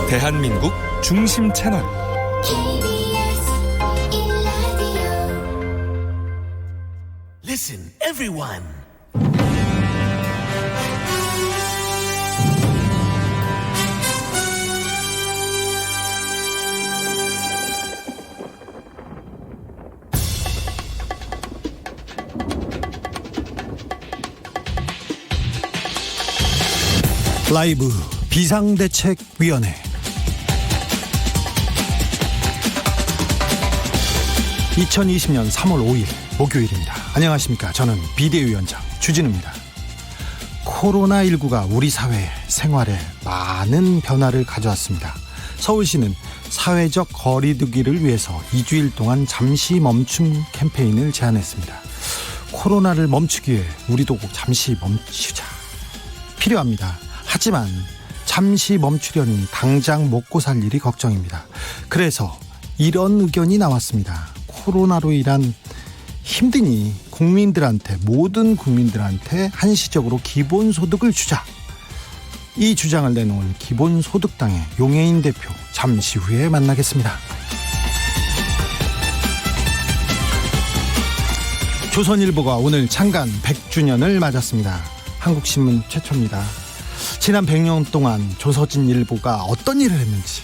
대한민국 중심 채널 KBS 1라디오 Listen, everyone. 라이브 비상대책위원회 2020년 3월 5일 목요일입니다. 안녕하십니까. 저는 비대위원장 주진우입니다. 코로나19가 우리 사회 생활에 많은 변화를 가져왔습니다. 서울시는 사회적 거리두기를 위해서 2주일 동안 잠시 멈춤 캠페인을 제안했습니다. 코로나를 멈추기 위해 우리도 꼭 잠시 멈추자. 필요합니다. 하지만 잠시 멈추려니 당장 먹고 살 일이 걱정입니다. 그래서 이런 의견이 나왔습니다. 코로나로 인한 힘드니 모든 국민들한테 한시적으로 기본소득을 주자. 이 주장을 내놓은 기본소득당의 용해인 대표, 잠시 후에 만나겠습니다. 조선일보가 오늘 창간 100주년을 맞았습니다. 한국신문 최초입니다. 지난 100년 동안 조선일보가 어떤 일을 했는지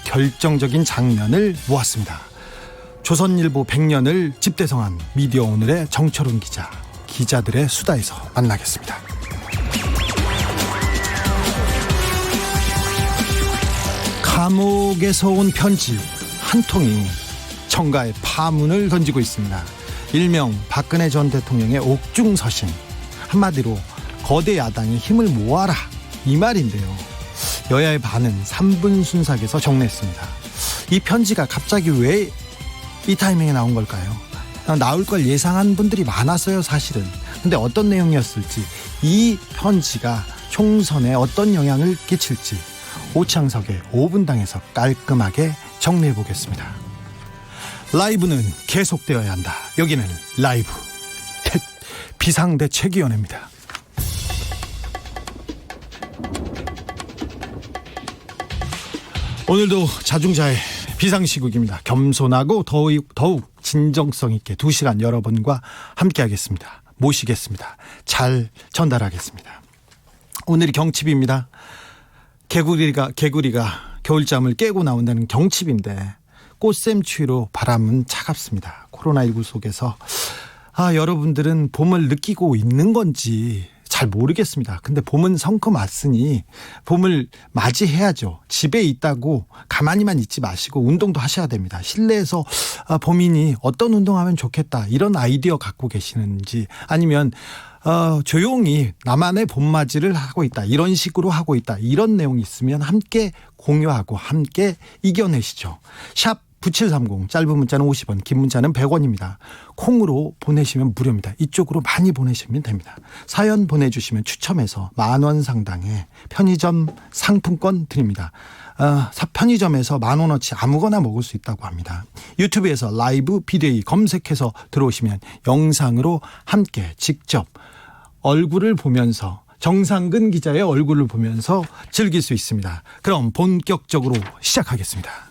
결정적인 장면을 모았습니다. 조선일보 100년을 집대성한 미디어오늘의 정철훈 기자, 기자들의 수다에서 만나겠습니다. 감옥에서 온 편지 한 통이 정가에 파문을 던지고 있습니다. 일명 박근혜 전 대통령의 옥중서신, 한마디로 거대 야당의 힘을 모아라, 이 말인데요. 여야의 반은 3분 순삭에서 정리했습니다. 이 편지가 갑자기 왜 이 타이밍에 나온 걸까요? 나올 걸 예상한 분들이 많았어요, 사실은. 근데 어떤 내용이었을지, 이 편지가 총선에 어떤 영향을 끼칠지 오창석의 5분당에서 깔끔하게 정리해 보겠습니다. 라이브는 계속되어야 한다. 여기는 라이브 비상대책위원회입니다. 오늘도 자중자애 비상시국입니다. 겸손하고 더욱 진정성 있게 2시간 여러분과 함께하겠습니다. 모시겠습니다. 잘 전달하겠습니다. 오늘이 경칩입니다. 개구리가 겨울잠을 깨고 나온다는 경칩인데 꽃샘추위로 바람은 차갑습니다. 코로나19 속에서 여러분들은 봄을 느끼고 있는 건지 잘 모르겠습니다. 근데 봄은 성큼 왔으니 봄을 맞이해야죠. 집에 있다고 가만히만 있지 마시고 운동도 하셔야 됩니다. 실내에서 봄이니 어떤 운동하면 좋겠다, 이런 아이디어 갖고 계시는지, 아니면 조용히 나만의 봄맞이를 하고 있다, 이런 식으로 하고 있다, 이런 내용이 있으면 함께 공유하고 함께 이겨내시죠. 샵 9730, 짧은 문자는 50원, 긴 문자는 100원입니다. 콩으로 보내시면 무료입니다. 이쪽으로 많이 보내시면 됩니다. 사연 보내주시면 추첨해서 10,000원 상당의 편의점 상품권 드립니다. 편의점에서 10,000원어치 아무거나 먹을 수 있다고 합니다. 유튜브에서 라이브 비데이 검색해서 들어오시면 영상으로 함께 직접 얼굴을 보면서, 정상근 기자의 얼굴을 보면서 즐길 수 있습니다. 그럼 본격적으로 시작하겠습니다.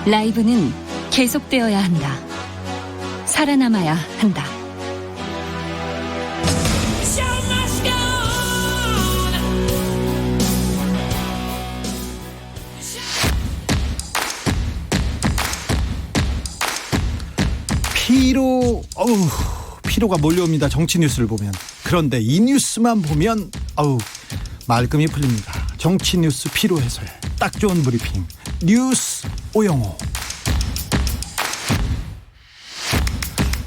라이브는 계속되어야 한다. 살아남아야 한다. 피로가 몰려옵니다. 정치 뉴스를 보면. 그런데 이 뉴스만 보면 말끔히 풀립니다. 정치 뉴스 피로 해소에 딱 좋은 브리핑, 뉴스 오영호.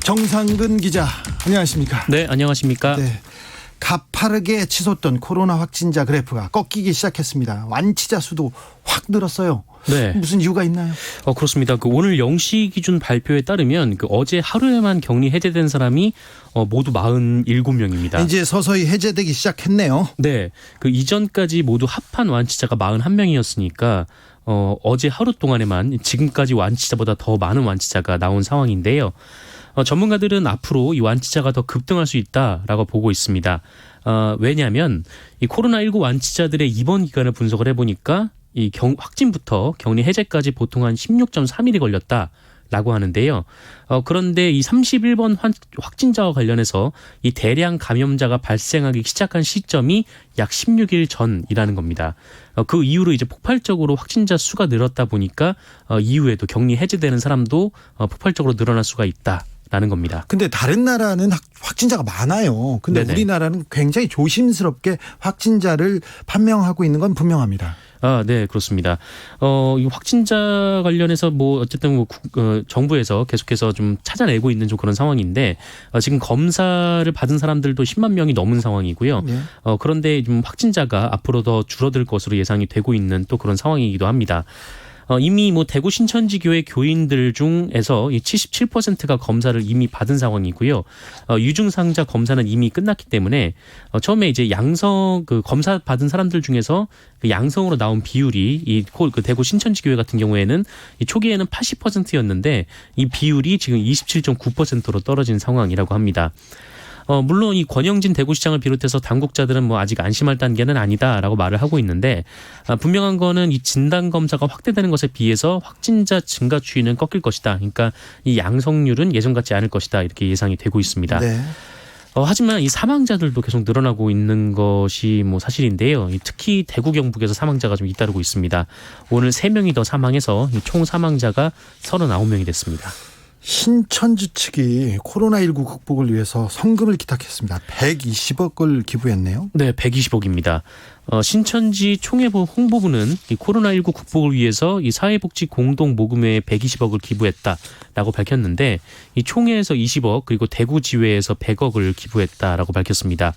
정상근 기자, 안녕하십니까? 네, 안녕하십니까? 네, 가파르게 치솟던 코로나 확진자 그래프가 꺾이기 시작했습니다. 완치자 수도 확 늘었어요. 네. 무슨 이유가 있나요? 그렇습니다. 오늘 0시 기준 발표에 따르면 어제 하루에만 격리 해제된 사람이 모두 47명입니다. 이제 서서히 해제되기 시작했네요. 네. 이전까지 모두 합한 완치자가 41명이었으니까 어제 하루 동안에만 지금까지 완치자보다 더 많은 완치자가 나온 상황인데요. 전문가들은 앞으로 이 완치자가 더 급등할 수 있다라고 보고 있습니다. 왜냐하면 이 코로나19 완치자들의 입원 기간을 분석을 해보니까 이 확진부터 격리 해제까지 보통 한 16.3일이 걸렸다라고 하는데요. 그런데 이 31번 확진자와 관련해서 이 대량 감염자가 발생하기 시작한 시점이 약 16일 전이라는 겁니다. 그 이후로 이제 폭발적으로 확진자 수가 늘었다 보니까 이후에도 격리 해제되는 사람도 폭발적으로 늘어날 수가 있다라는 겁니다. 근데 다른 나라는 확진자가 많아요. 근데 네네. 우리나라는 굉장히 조심스럽게 확진자를 판명하고 있는 건 분명합니다. 네, 그렇습니다. 이 확진자 관련해서 뭐 어쨌든 정부에서 계속해서 좀 찾아내고 있는 좀 그런 상황인데 지금 검사를 받은 사람들도 10만 명이 넘은 상황이고요. 네. 그런데 좀 확진자가 앞으로 더 줄어들 것으로 예상이 되고 있는 또 그런 상황이기도 합니다. 이미 뭐 대구 신천지 교회 교인들 중에서 이 77%가 검사를 이미 받은 상황이고요. 유증상자 검사는 이미 끝났기 때문에 처음에 이제 양성 그 검사 받은 사람들 중에서 그 양성으로 나온 비율이 그 대구 신천지 교회 같은 경우에는 이 초기에는 80%였는데 이 비율이 지금 27.9%로 떨어진 상황이라고 합니다. 물론 이 권영진 대구시장을 비롯해서 당국자들은 뭐 아직 안심할 단계는 아니다라고 말을 하고 있는데 분명한 거는 이 진단 검사가 확대되는 것에 비해서 확진자 증가 추이는 꺾일 것이다. 그러니까 이 양성률은 예전 같지 않을 것이다. 이렇게 예상이 되고 있습니다. 네. 하지만 이 사망자들도 계속 늘어나고 있는 것이 뭐 사실인데요. 특히 대구 경북에서 사망자가 좀 잇따르고 있습니다. 오늘 3명이 더 사망해서 총 사망자가 39명이 됐습니다. 신천지 측이 코로나19 극복을 위해서 성금을 기탁했습니다. 120억을 기부했네요. 네, 120억입니다. 신천지 총회부 홍보부는 이 코로나19 극복을 위해서 이 사회복지 공동 모금회에 120억을 기부했다라고 밝혔는데 이 총회에서 20억 그리고 대구지회에서 100억을 기부했다라고 밝혔습니다.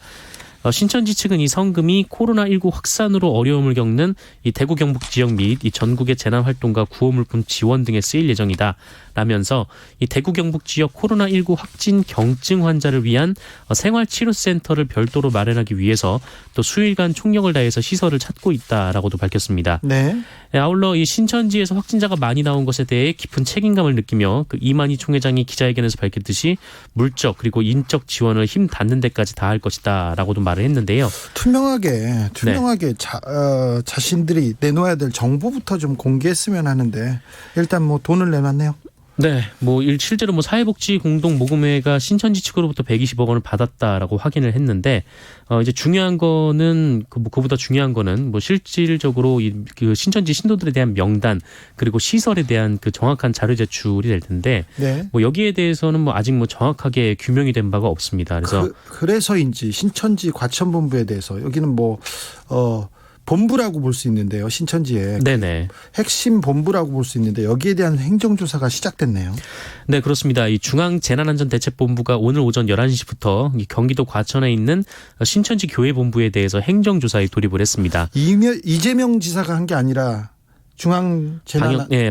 신천지 측은 이 성금이 코로나19 확산으로 어려움을 겪는 이 대구 경북 지역 및 이 전국의 재난활동과 구호물품 지원 등에 쓰일 예정이다 라면서 이 대구 경북 지역 코로나19 확진 경증 환자를 위한 생활치료센터를 별도로 마련하기 위해서 또 수일간 총력을 다해서 시설을 찾고 있다라고도 밝혔습니다. 네. 아울러 이 신천지에서 확진자가 많이 나온 것에 대해 깊은 책임감을 느끼며 그 이만희 총회장이 기자회견에서 밝혔듯이 물적 그리고 인적 지원을 힘 닿는 데까지 다할 것이다라고도 말을 했는데요. 투명하게 자신들이 내놓아야 될 정보부터 좀 공개했으면 하는데 일단 뭐 돈을 내놨네요. 네, 뭐 실제로 뭐 사회복지 공동 모금회가 신천지 측으로부터 120억 원을 받았다라고 확인을 했는데 이제 중요한 거는 그보다 중요한 거는 뭐 실질적으로 그 신천지 신도들에 대한 명단 그리고 시설에 대한 그 정확한 자료 제출이 될 텐데 네. 뭐 여기에 대해서는 뭐 아직 뭐 정확하게 규명이 된 바가 없습니다. 그래서 그래서인지 신천지 과천본부에 대해서 여기는 뭐 본부라고 볼 수 있는데요. 신천지의 네네. 핵심 본부라고 볼 수 있는데 여기에 대한 행정조사가 시작됐네요. 네, 그렇습니다. 이 중앙재난안전대책본부가 오늘 오전 11시부터 이 경기도 과천에 있는 신천지 교회본부에 대해서 행정조사에 돌입을 했습니다. 이재명 지사가 한 게 아니라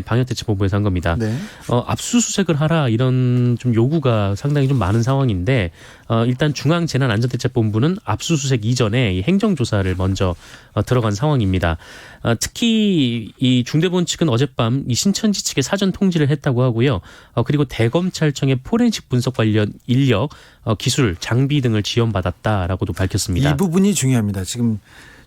방역대책본부에서 한 겁니다. 네. 압수수색을 하라 이런 좀 요구가 상당히 좀 많은 상황인데 일단 중앙재난안전대책본부는 압수수색 이전에 이 행정조사를 먼저 들어간 상황입니다. 특히 이 중대본 측은 어젯밤 이 신천지 측에 사전 통지를 했다고 하고요. 그리고 대검찰청의 포렌식 분석 관련 인력, 기술, 장비 등을 지원받았다라고도 밝혔습니다. 이 부분이 중요합니다. 지금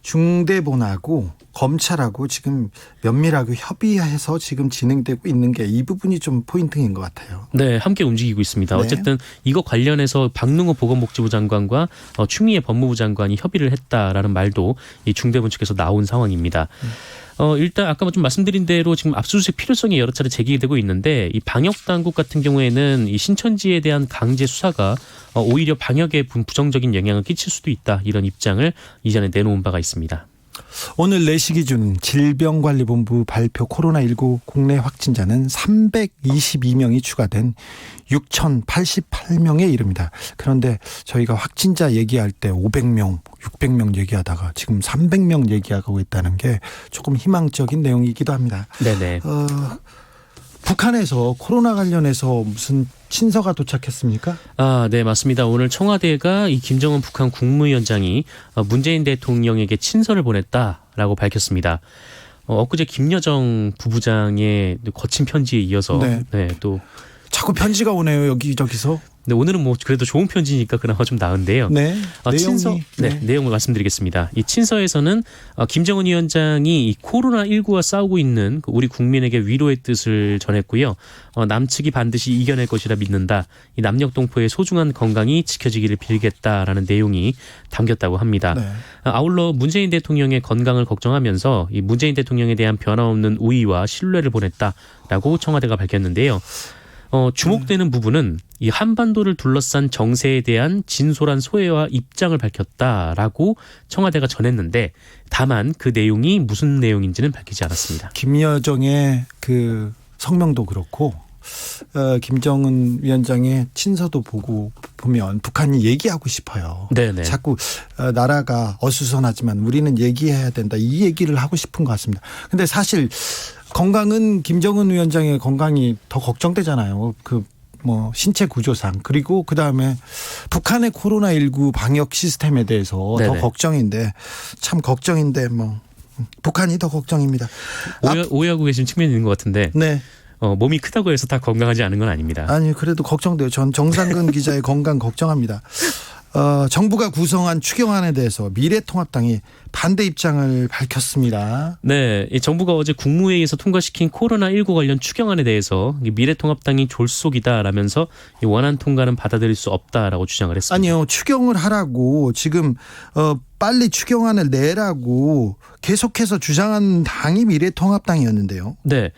중대본하고 검찰하고 지금 면밀하게 협의해서 지금 진행되고 있는 게 이 부분이 좀 포인트인 것 같아요. 네, 함께 움직이고 있습니다. 네. 어쨌든 이거 관련해서 박능호 보건복지부 장관과 추미애 법무부 장관이 협의를 했다라는 말도 이 중대본 측에서 나온 상황입니다. 일단 아까 좀 말씀드린 대로 지금 압수수색 필요성이 여러 차례 제기되고 있는데 이 방역 당국 같은 경우에는 이 신천지에 대한 강제 수사가 오히려 방역에 부정적인 영향을 끼칠 수도 있다 이런 입장을 이전에 내놓은 바가 있습니다. 오늘 4시 기준 질병관리본부 발표 코로나19 국내 확진자는 322명이 추가된 6,088명에 이릅니다. 그런데 저희가 확진자 얘기할 때 500명, 600명 얘기하다가 지금 300명 얘기하고 있다는 게 조금 희망적인 내용이기도 합니다. 네네. 북한에서 코로나 관련해서 무슨 친서가 도착했습니까? 네, 맞습니다. 오늘 청와대가 이 김정은 북한 국무위원장이 문재인 대통령에게 친서를 보냈다라고 밝혔습니다. 엊그제 김여정 부부장의 거친 편지에 이어서 네. 또 자꾸 편지가 오네요. 여기저기서. 네, 오늘은 뭐 그래도 좋은 편지니까 그나마 좀 나은데요. 네. 친서, 내용을 말씀드리겠습니다. 이 친서에서는 김정은 위원장이 이 코로나19와 싸우고 있는 우리 국민에게 위로의 뜻을 전했고요. 남측이 반드시 이겨낼 것이라 믿는다. 이 남녘동포의 소중한 건강이 지켜지기를 빌겠다라는 내용이 담겼다고 합니다. 네. 아울러 문재인 대통령의 건강을 걱정하면서 이 문재인 대통령에 대한 변함없는 우의와 신뢰를 보냈다라고 청와대가 밝혔는데요. 주목되는 부분은 이 한반도를 둘러싼 정세에 대한 진솔한 소회와 입장을 밝혔다라고 청와대가 전했는데 다만 그 내용이 무슨 내용인지는 밝히지 않았습니다. 김여정의 그 성명도 그렇고 김정은 위원장의 친서도 보면 북한이 얘기하고 싶어요. 네네. 자꾸 나라가 어수선하지만 우리는 얘기해야 된다. 이 얘기를 하고 싶은 것 같습니다. 근데 사실 건강은 김정은 위원장의 건강이 더 걱정되잖아요. 신체 구조상. 그리고 그다음에 북한의 코로나19 방역 시스템에 대해서 네네. 더 걱정인데 참 걱정인데 북한이 더 걱정입니다. 오해하고 계신 측면이 있는 것 같은데 네. 몸이 크다고 해서 다 건강하지 않은 건 아닙니다. 아니 그래도 걱정돼요. 전 정상근 기자의 건강 걱정합니다. 정부가 구성한 추경안에 대해서 미래통합당이 반대 입장을 밝혔습니다. 네, 이 정부가 어제 국무회의에서 통과시킨 코로나19 관련 추경안에 대해서 미래통합당이 졸속이다라면서 이 원안 통과는 받아들일 수 없다라고 주장을 했습니다. 아니요, 추경을 하라고 지금 빨리 추경안을 내라고 계속해서 주장한 당이 미래통합당이었는데요. 네,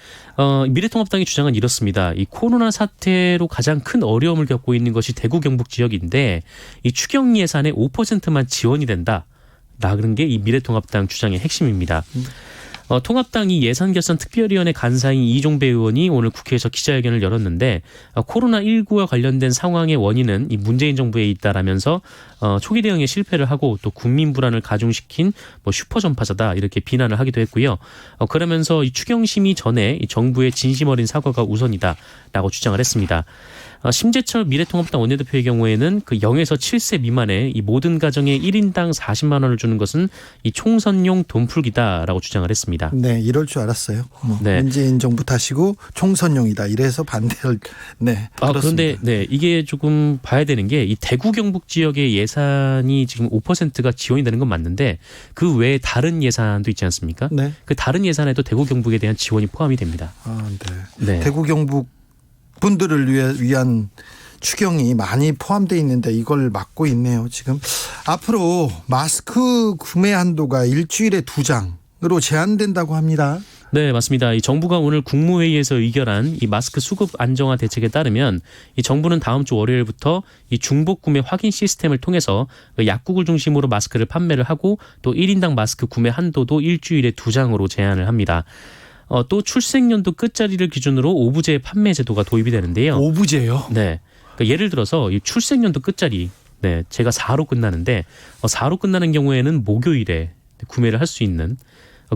미래통합당의 주장은 이렇습니다. 이 코로나 사태로 가장 큰 어려움을 겪고 있는 것이 대구 경북 지역인데 이 추경 예산의 5%만 지원이 된다. 라는 게 이 미래통합당 주장의 핵심입니다. 통합당이 예산결산특별위원회 간사인 이종배 의원이 오늘 국회에서 기자회견을 열었는데 코로나19와 관련된 상황의 원인은 이 문재인 정부에 있다라면서 초기 대응에 실패를 하고 또 국민 불안을 가중시킨 슈퍼 전파자다 이렇게 비난을 하기도 했고요. 그러면서 이 추경 심의 전에 이 정부의 진심 어린 사과가 우선이다라고 주장을 했습니다. 심재철 미래통합당 원내대표의 경우에는 그 0에서 7세 미만의 이 모든 가정에 1인당 40만 원을 주는 것은 이 총선용 돈풀기다라고 주장을 했습니다. 네, 이럴 줄 알았어요. 네. 문재인 정부 탓이고 총선용이다. 이래서 반대를 그런데 이게 조금 봐야 되는 게 이 대구 경북 지역의 예산이 지금 5%가 지원이 되는 건 맞는데 그 외에 다른 예산도 있지 않습니까? 네. 그 다른 예산에도 대구 경북에 대한 지원이 포함이 됩니다. 네. 대구 경북 분들을 위한 추경이 많이 포함되어 있는데 이걸 막고 있네요. 지금 앞으로 마스크 구매 한도가 일주일에 2장으로 제한된다고 합니다. 네, 맞습니다. 이 정부가 오늘 국무회의에서 의결한 이 마스크 수급 안정화 대책에 따르면 이 정부는 다음 주 월요일부터 이 중복 구매 확인 시스템을 통해서 약국을 중심으로 마스크를 판매를 하고 또 1인당 마스크 구매 한도도 일주일에 2장으로 제한을 합니다. 또 출생연도 끝자리를 기준으로 오부제 판매 제도가 도입이 되는데요. 오부제요? 네. 그러니까 예를 들어서 이 출생연도 끝자리, 제가 4로 끝나는데 4로 끝나는 경우에는 목요일에 구매를 할 수 있는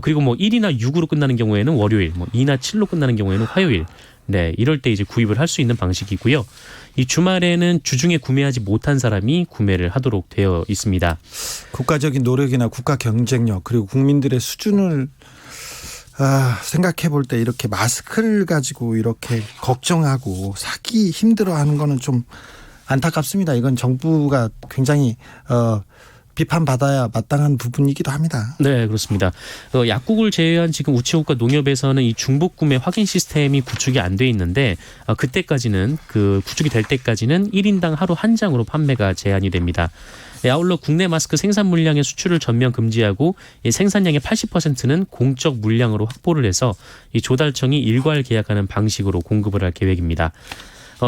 그리고 1이나 6으로 끝나는 경우에는 월요일, 2나 7로 끝나는 경우에는 화요일. 네, 이럴 때 이제 구입을 할 수 있는 방식이고요. 이 주말에는 주중에 구매하지 못한 사람이 구매를 하도록 되어 있습니다. 국가적인 노력이나 국가 경쟁력 그리고 국민들의 수준을 생각해 볼 때 이렇게 마스크를 가지고 이렇게 걱정하고 사기 힘들어하는 거는 좀 안타깝습니다. 이건 정부가 굉장히 비판받아야 마땅한 부분이기도 합니다. 네, 그렇습니다. 약국을 제외한 지금 우체국과 농협에서는 이 중복 구매 확인 시스템이 구축이 안 돼 있는데 그때까지는 구축이 될 때까지는 1인당 하루 한 장으로 판매가 제한이 됩니다. 아울러 국내 마스크 생산 물량의 수출을 전면 금지하고 이 생산량의 80%는 공적 물량으로 확보를 해서 이 조달청이 일괄 계약하는 방식으로 공급을 할 계획입니다.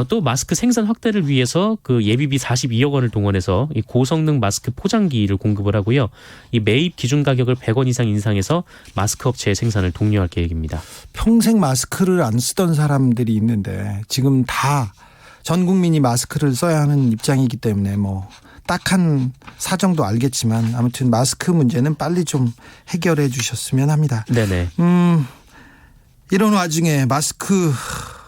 또 마스크 생산 확대를 위해서 예비비 42억 원을 동원해서 이 고성능 마스크 포장기를 공급을 하고요. 이 매입 기준 가격을 100원 이상 인상해서 마스크 업체의 생산을 독려할 계획입니다. 평생 마스크를 안 쓰던 사람들이 있는데 지금 다 전 국민이 마스크를 써야 하는 입장이기 때문에 딱한 사정도 알겠지만 아무튼 마스크 문제는 빨리 좀 해결해 주셨으면 합니다. 네네. 이런 와중에 마스크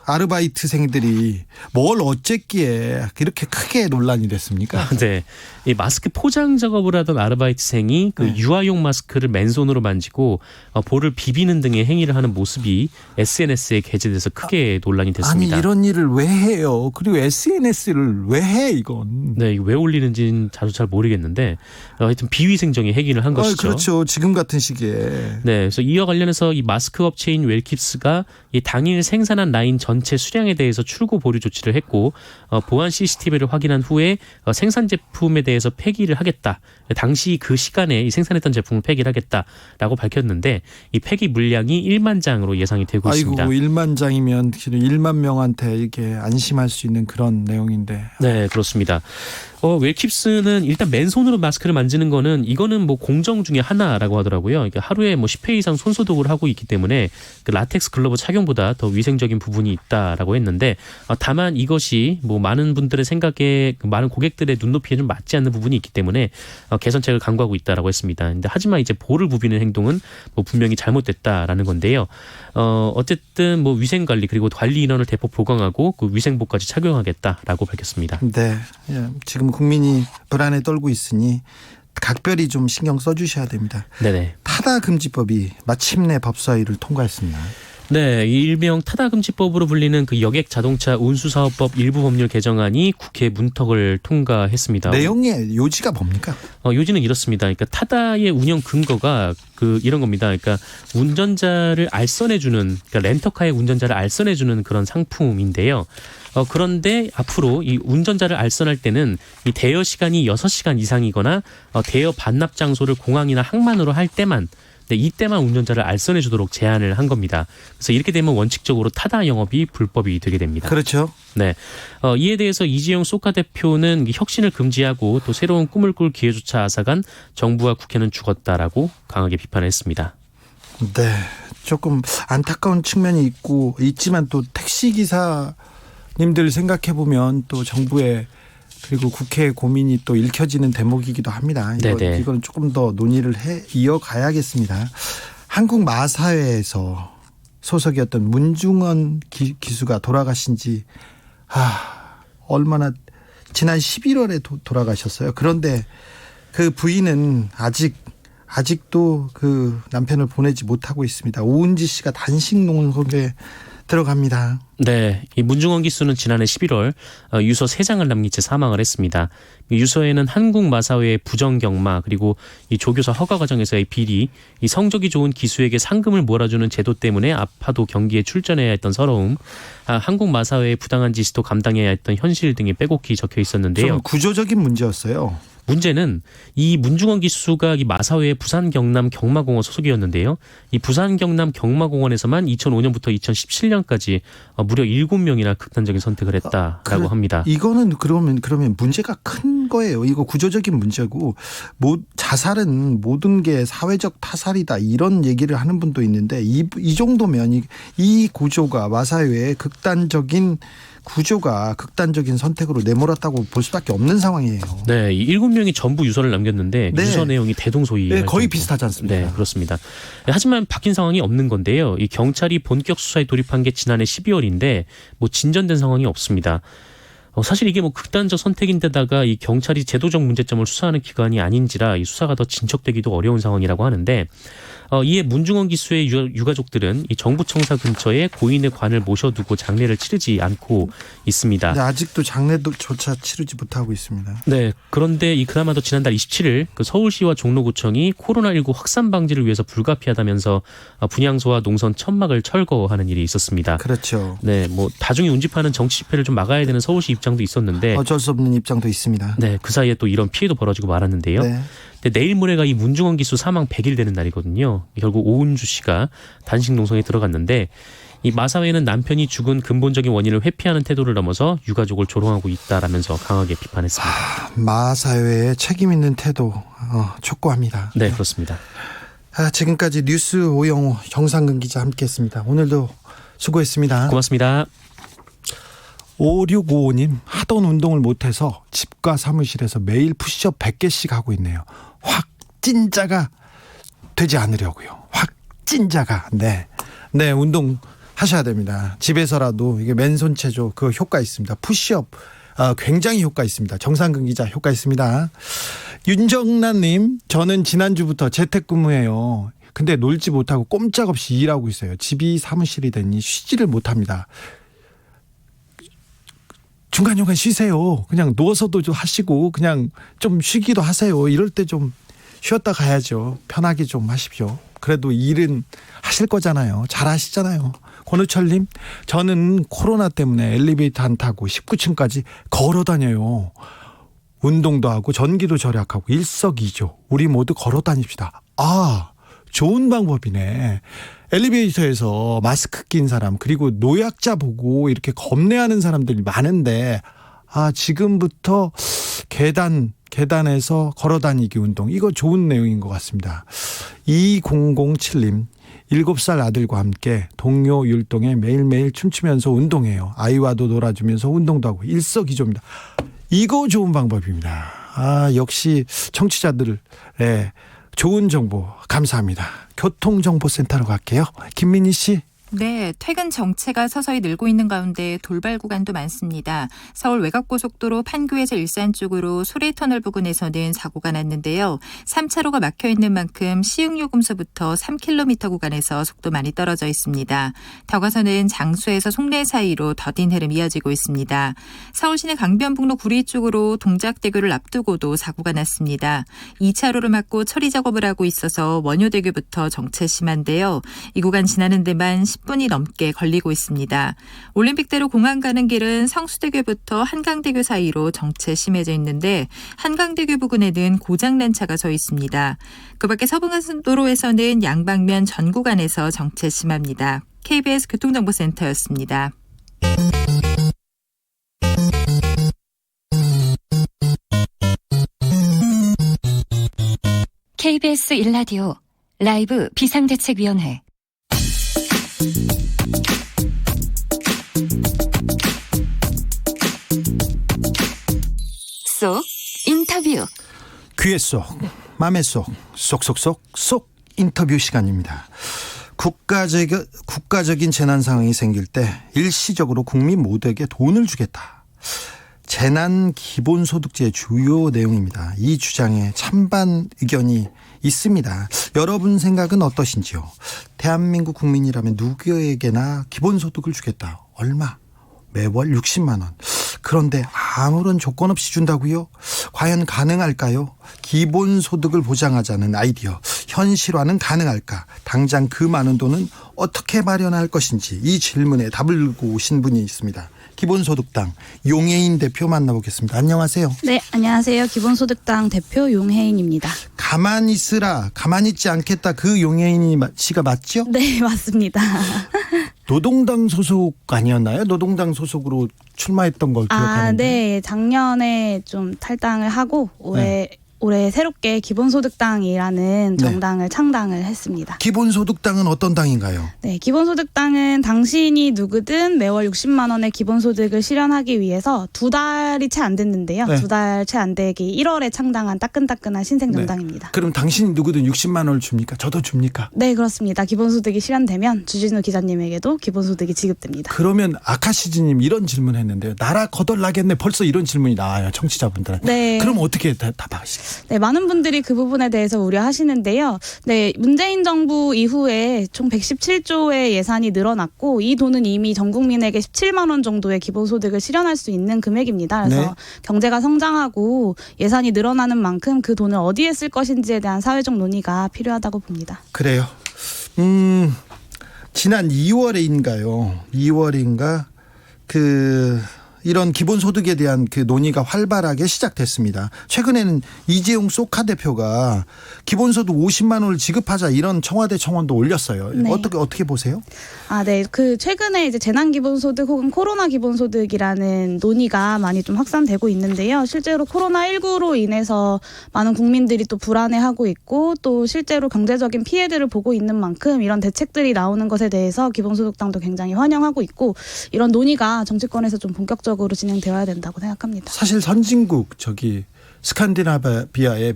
아르바이트생들이 뭘 어쨌기에 이렇게 크게 논란이 됐습니까? 네. 이 마스크 포장 작업을 하던 아르바이트생이 그 네. 유아용 마스크를 맨손으로 만지고 볼을 비비는 등의 행위를 하는 모습이 SNS에 게재돼서 크게 논란이 아니 됐습니다. 이런 일을 왜 해요? 그리고 SNS를 왜 해 이건? 네, 이거 왜 올리는지는 저도 잘 모르겠는데 하여튼 비위생적인 행위를 한 것이죠. 그렇죠. 지금 같은 시기에. 네, 그래서 이와 관련해서 이 마스크 업체인 웰킵스가 이 당일 생산한 라인 전체 수량에 대해서 출고 보류 조치를 했고 보안 CCTV를 확인한 후에 생산 제품에 대해서 폐기를 하겠다. 당시 그 시간에 이 생산했던 제품을 폐기를 하겠다라고 밝혔는데 이 폐기 물량이 1만 장으로 예상이 되고 있습니다. 아이고 1만 장이면 1만 명한테 이게 안심할 수 있는 그런 내용인데. 네, 그렇습니다. 웰킵스는 일단 맨손으로 마스크를 만지는 거는 이거는 뭐 공정 중에 하나라고 하더라고요. 그러니까 하루에 뭐 10회 이상 손소독을 하고 있기 때문에 그 라텍스 글러브 착용보다 더 위생적인 부분이 있다라고 했는데 다만 이것이 뭐 많은 분들의 생각에 많은 고객들의 눈높이에 좀 맞지 않는 부분이 있기 때문에 개선책을 강구하고 있다라고 했습니다. 근데 하지만 이제 볼을 부비는 행동은 뭐 분명히 잘못됐다라는 건데요. 어쨌든 뭐 위생 관리 그리고 관리 인원을 대폭 보강하고 그 위생복까지 착용하겠다라고 밝혔습니다. 네. 예, 지금 국민이 불안에 떨고 있으니 각별히 좀 신경 써주셔야 됩니다. 네네. 타다금지법이 마침내 법사위를 통과했습니다. 네, 이 일명 타다금지법으로 불리는 그 여객 자동차 운수사업법 일부 법률 개정안이 국회 문턱을 통과했습니다. 내용의 요지가 뭡니까? 요지는 이렇습니다. 그러니까 타다의 운영 근거가 이런 겁니다. 그러니까 운전자를 알선해주는, 그러니까 렌터카의 운전자를 알선해주는 그런 상품인데요. 그런데 앞으로 이 운전자를 알선할 때는 이 대여 시간이 6시간 이상이거나 대여 반납 장소를 공항이나 항만으로 할 때만 이때만 운전자를 알선해 주도록 제한을 한 겁니다. 그래서 이렇게 되면 원칙적으로 타다 영업이 불법이 되게 됩니다. 그렇죠. 네, 이에 대해서 이재용 소카 대표는 혁신을 금지하고 또 새로운 꿈을 꿀 기회조차 앗아간 정부와 국회는 죽었다라고 강하게 비판했습니다. 네, 조금 안타까운 측면이 있지만 또 택시 기사님들 생각해 보면 또 정부의 그리고 국회의 고민이 또 읽혀지는 대목이기도 합니다. 이건 조금 더 논의를 이어가야겠습니다. 한국 마사회에서 소속이었던 문중원 기수가 돌아가신 지 얼마나 지난 11월에 돌아가셨어요. 그런데 그 부인은 아직도 그 남편을 보내지 못하고 있습니다. 오은지 씨가 단식 농성에 들어갑니다. 네, 이 문중원 기수는 지난해 11월 유서 3장을 남긴 채 사망을 했습니다. 유서에는 한국 마사회의 부정 경마 그리고 이 조교사 허가 과정에서의 비리, 이 성적이 좋은 기수에게 상금을 몰아주는 제도 때문에 아파도 경기에 출전해야 했던 서러움, 한국 마사회의 부당한 지시도 감당해야 했던 현실 등이 빼곡히 적혀 있었는데요. 좀 구조적인 문제였어요. 문제는 이 문중원 기수가 이 마사회의 부산 경남 경마공원 소속이었는데요. 이 부산 경남 경마공원에서만 2005년부터 2017년까지 무려 7명이나 극단적인 선택을 했다라고 합니다. 이거는 그러면 문제가 큰 거예요. 이거 구조적인 문제고 자살은 모든 게 사회적 타살이다 이런 얘기를 하는 분도 있는데 이 정도면 이 구조가 마사회의 극단적인 선택으로 내몰았다고 볼 수밖에 없는 상황이에요. 네, 이 7명이 전부 유서를 남겼는데 유서 내용이 대동소이. 네, 거의 비슷하지 않습니까? 네, 그렇습니다. 하지만 바뀐 상황이 없는 건데요. 이 경찰이 본격 수사에 돌입한 게 지난해 12월인데 진전된 상황이 없습니다. 사실 이게 극단적 선택인데다가 이 경찰이 제도적 문제점을 수사하는 기관이 아닌지라 이 수사가 더 진척되기도 어려운 상황이라고 하는데 이에 문중원 기수의 유가족들은 이 정부 청사 근처에 고인의 관을 모셔두고 장례를 치르지 않고 있습니다. 네, 아직도 장례조차 치르지 못하고 있습니다. 네, 그런데 그나마도 지난달 27일 서울시와 종로구청이 코로나19 확산 방지를 위해서 불가피하다면서 분향소와 농선 천막을 철거하는 일이 있었습니다. 그렇죠. 네, 다중이 운집하는 정치 집회를 좀 막아야 되는 서울시 입장도 있었는데 어쩔 수 없는 입장도 있습니다. 네, 그 사이에 또 이런 피해도 벌어지고 말았는데요. 네. 근데 내일 모레가 이 문중원 기수 사망 100일 되는 날이거든요. 결국 오은주 씨가 단식 농성에 들어갔는데 이 마사회는 남편이 죽은 근본적인 원인을 회피하는 태도를 넘어서 유가족을 조롱하고 있다라면서 강하게 비판했습니다. 마사회의 책임 있는 태도 촉구합니다. 네, 그렇습니다. 지금까지 뉴스 오영호 정상근 기자 함께했습니다. 오늘도 수고했습니다. 고맙습니다. 5655님 하던 운동을 못해서 집과 사무실에서 매일 푸시업 100개씩 하고 있네요. 확진자가 되지 않으려고요. 확진자가. 네, 운동 하셔야 됩니다. 집에서라도 이게 맨손 체조 그 효과 있습니다. 푸시업 굉장히 효과 있습니다. 정상근 기자 효과 있습니다. 윤정란님, 저는 지난주부터 재택근무해요. 근데 놀지 못하고 꼼짝없이 일하고 있어요. 집이 사무실이 되니 쉬지를 못합니다. 중간중간 쉬세요. 그냥 누워서도 좀 하시고 그냥 좀 쉬기도 하세요. 이럴 때 좀 쉬었다 가야죠. 편하게 좀 하십시오. 그래도 일은 하실 거잖아요. 잘 하시잖아요. 권우철님, 저는 코로나 때문에 엘리베이터 안 타고 19층까지 걸어 다녀요. 운동도 하고 전기도 절약하고 일석이조. 우리 모두 걸어 다닙시다. 아, 좋은 방법이네. 엘리베이터에서 마스크 낀 사람 그리고 노약자 보고 이렇게 겁내하는 사람들이 많은데 지금부터 계단에서 걸어다니기 운동, 이거 좋은 내용인 것 같습니다. 2007님, 7살 아들과 함께 동요 율동에 매일매일 춤추면서 운동해요. 아이와도 놀아주면서 운동도 하고 일석이조입니다. 이거 좋은 방법입니다. 역시 청취자들의 좋은 정보 감사합니다. 교통정보센터로 갈게요. 김민희 씨. 네, 퇴근 정체가 서서히 늘고 있는 가운데 돌발 구간도 많습니다. 서울 외곽고속도로 판교에서 일산 쪽으로 소래터널 부근에서는 사고가 났는데요. 3차로가 막혀 있는 만큼 시흥요금소부터 3km 구간에서 속도 많이 떨어져 있습니다. 더 가서는 장수에서 송내 사이로 더딘 흐름 이어지고 있습니다. 서울시내 강변북로 구리 쪽으로 동작대교를 앞두고도 사고가 났습니다. 2차로를 막고 처리 작업을 하고 있어서 원효대교부터 정체 심한데요. 이 구간 지나는 데만 10분이 넘게 걸리고 있습니다. 올림픽대로 공항 가는 길은 성수대교부터 한강대교 사이로 정체 심해져 있는데 한강대교 부근에는 고장난 차가 서 있습니다. 그 밖에 서부간선도로에서는 양방면 전 구간에서 정체 심합니다. KBS 교통정보센터였습니다. KBS 1라디오 라이브 비상대책위원회. 쏙 인터뷰. 귀에 쏙, 맘에 쏙, 쏙 인터뷰 시간입니다. 국가적인 재난 상황이 생길 때 일시적으로 국민 모두에게 돈을 주겠다. 재난 기본소득제의 주요 내용입니다. 이 주장에 찬반 의견이 있습니다. 여러분 생각은 어떠신지요? 대한민국 국민이라면 누구에게나 기본소득을 주겠다. 얼마? 매월 60만 원. 그런데 아무런 조건 없이 준다고요? 과연 가능할까요? 기본소득을 보장하자는 아이디어, 현실화는 가능할까? 당장 그 많은 돈은 어떻게 마련할 것인지 이 질문에 답을 고 오신 분이 있습니다. 기본소득당 용혜인 대표 만나보겠습니다. 안녕하세요. 네, 안녕하세요. 기본소득당 대표 용혜인입니다. 가만히 있으라, 가만히 있지 않겠다, 그 용혜인 씨가 맞죠? 네, 맞습니다. 노동당 소속 아니었나요? 노동당 소속으로 출마했던 걸 기억하는데. 네. 작년에 좀 탈당을 하고 올해 새롭게 기본소득당이라는 정당을 창당을 했습니다. 기본소득당은 어떤 당인가요? 네, 기본소득당은 당신이 누구든 매월 60만 원의 기본소득을 실현하기 위해서 2달이 채 안 됐는데요. 네. 2달 채 안 되기 1월에 창당한 따끈따끈한 신생정당입니다. 그럼 당신이 누구든 60만 원을 줍니까? 저도 줍니까? 네, 그렇습니다. 기본소득이 실현되면 주진우 기자님에게도 기본소득이 지급됩니다. 그러면 아카시즈님 이런 질문했는데요. 나라 거덜나겠네. 벌써 이런 질문이 나와요. 청취자분들한테. 네. 그럼 어떻게 답하시겠어요? 네, 많은 분들이 그 부분에 대해서 우려하시는데요. 네, 문재인 정부 이후에 총 117조의 예산이 늘어났고 이 돈은 이미 전 국민에게 17만 원 정도의 기본소득을 실현할 수 있는 금액입니다. 그래서 네. 경제가 성장하고 예산이 늘어나는 만큼 그 돈을 어디에 쓸 것인지에 대한 사회적 논의가 필요하다고 봅니다. 그래요. 지난 2월인가 이런 기본소득에 대한 그 논의가 활발하게 시작됐습니다. 최근에는 이재용 소카 대표가 기본소득 50만 원을 지급하자 이런 청와대 청원도 올렸어요. 네. 어떻게 보세요? 네. 그 최근에 이제 재난 기본소득 혹은 코로나 기본소득이라는 논의가 많이 좀 확산되고 있는데요. 실제로 코로나19로 인해서 많은 국민들이 또 불안해하고 있고 또 실제로 경제적인 피해들을 보고 있는 만큼 이런 대책들이 나오는 것에 대해서 기본소득당도 굉장히 환영하고 있고 이런 논의가 정치권에서 좀 본격적으로 진행되어야 된다고 생각합니다. 사실 선진국 스칸디나비아에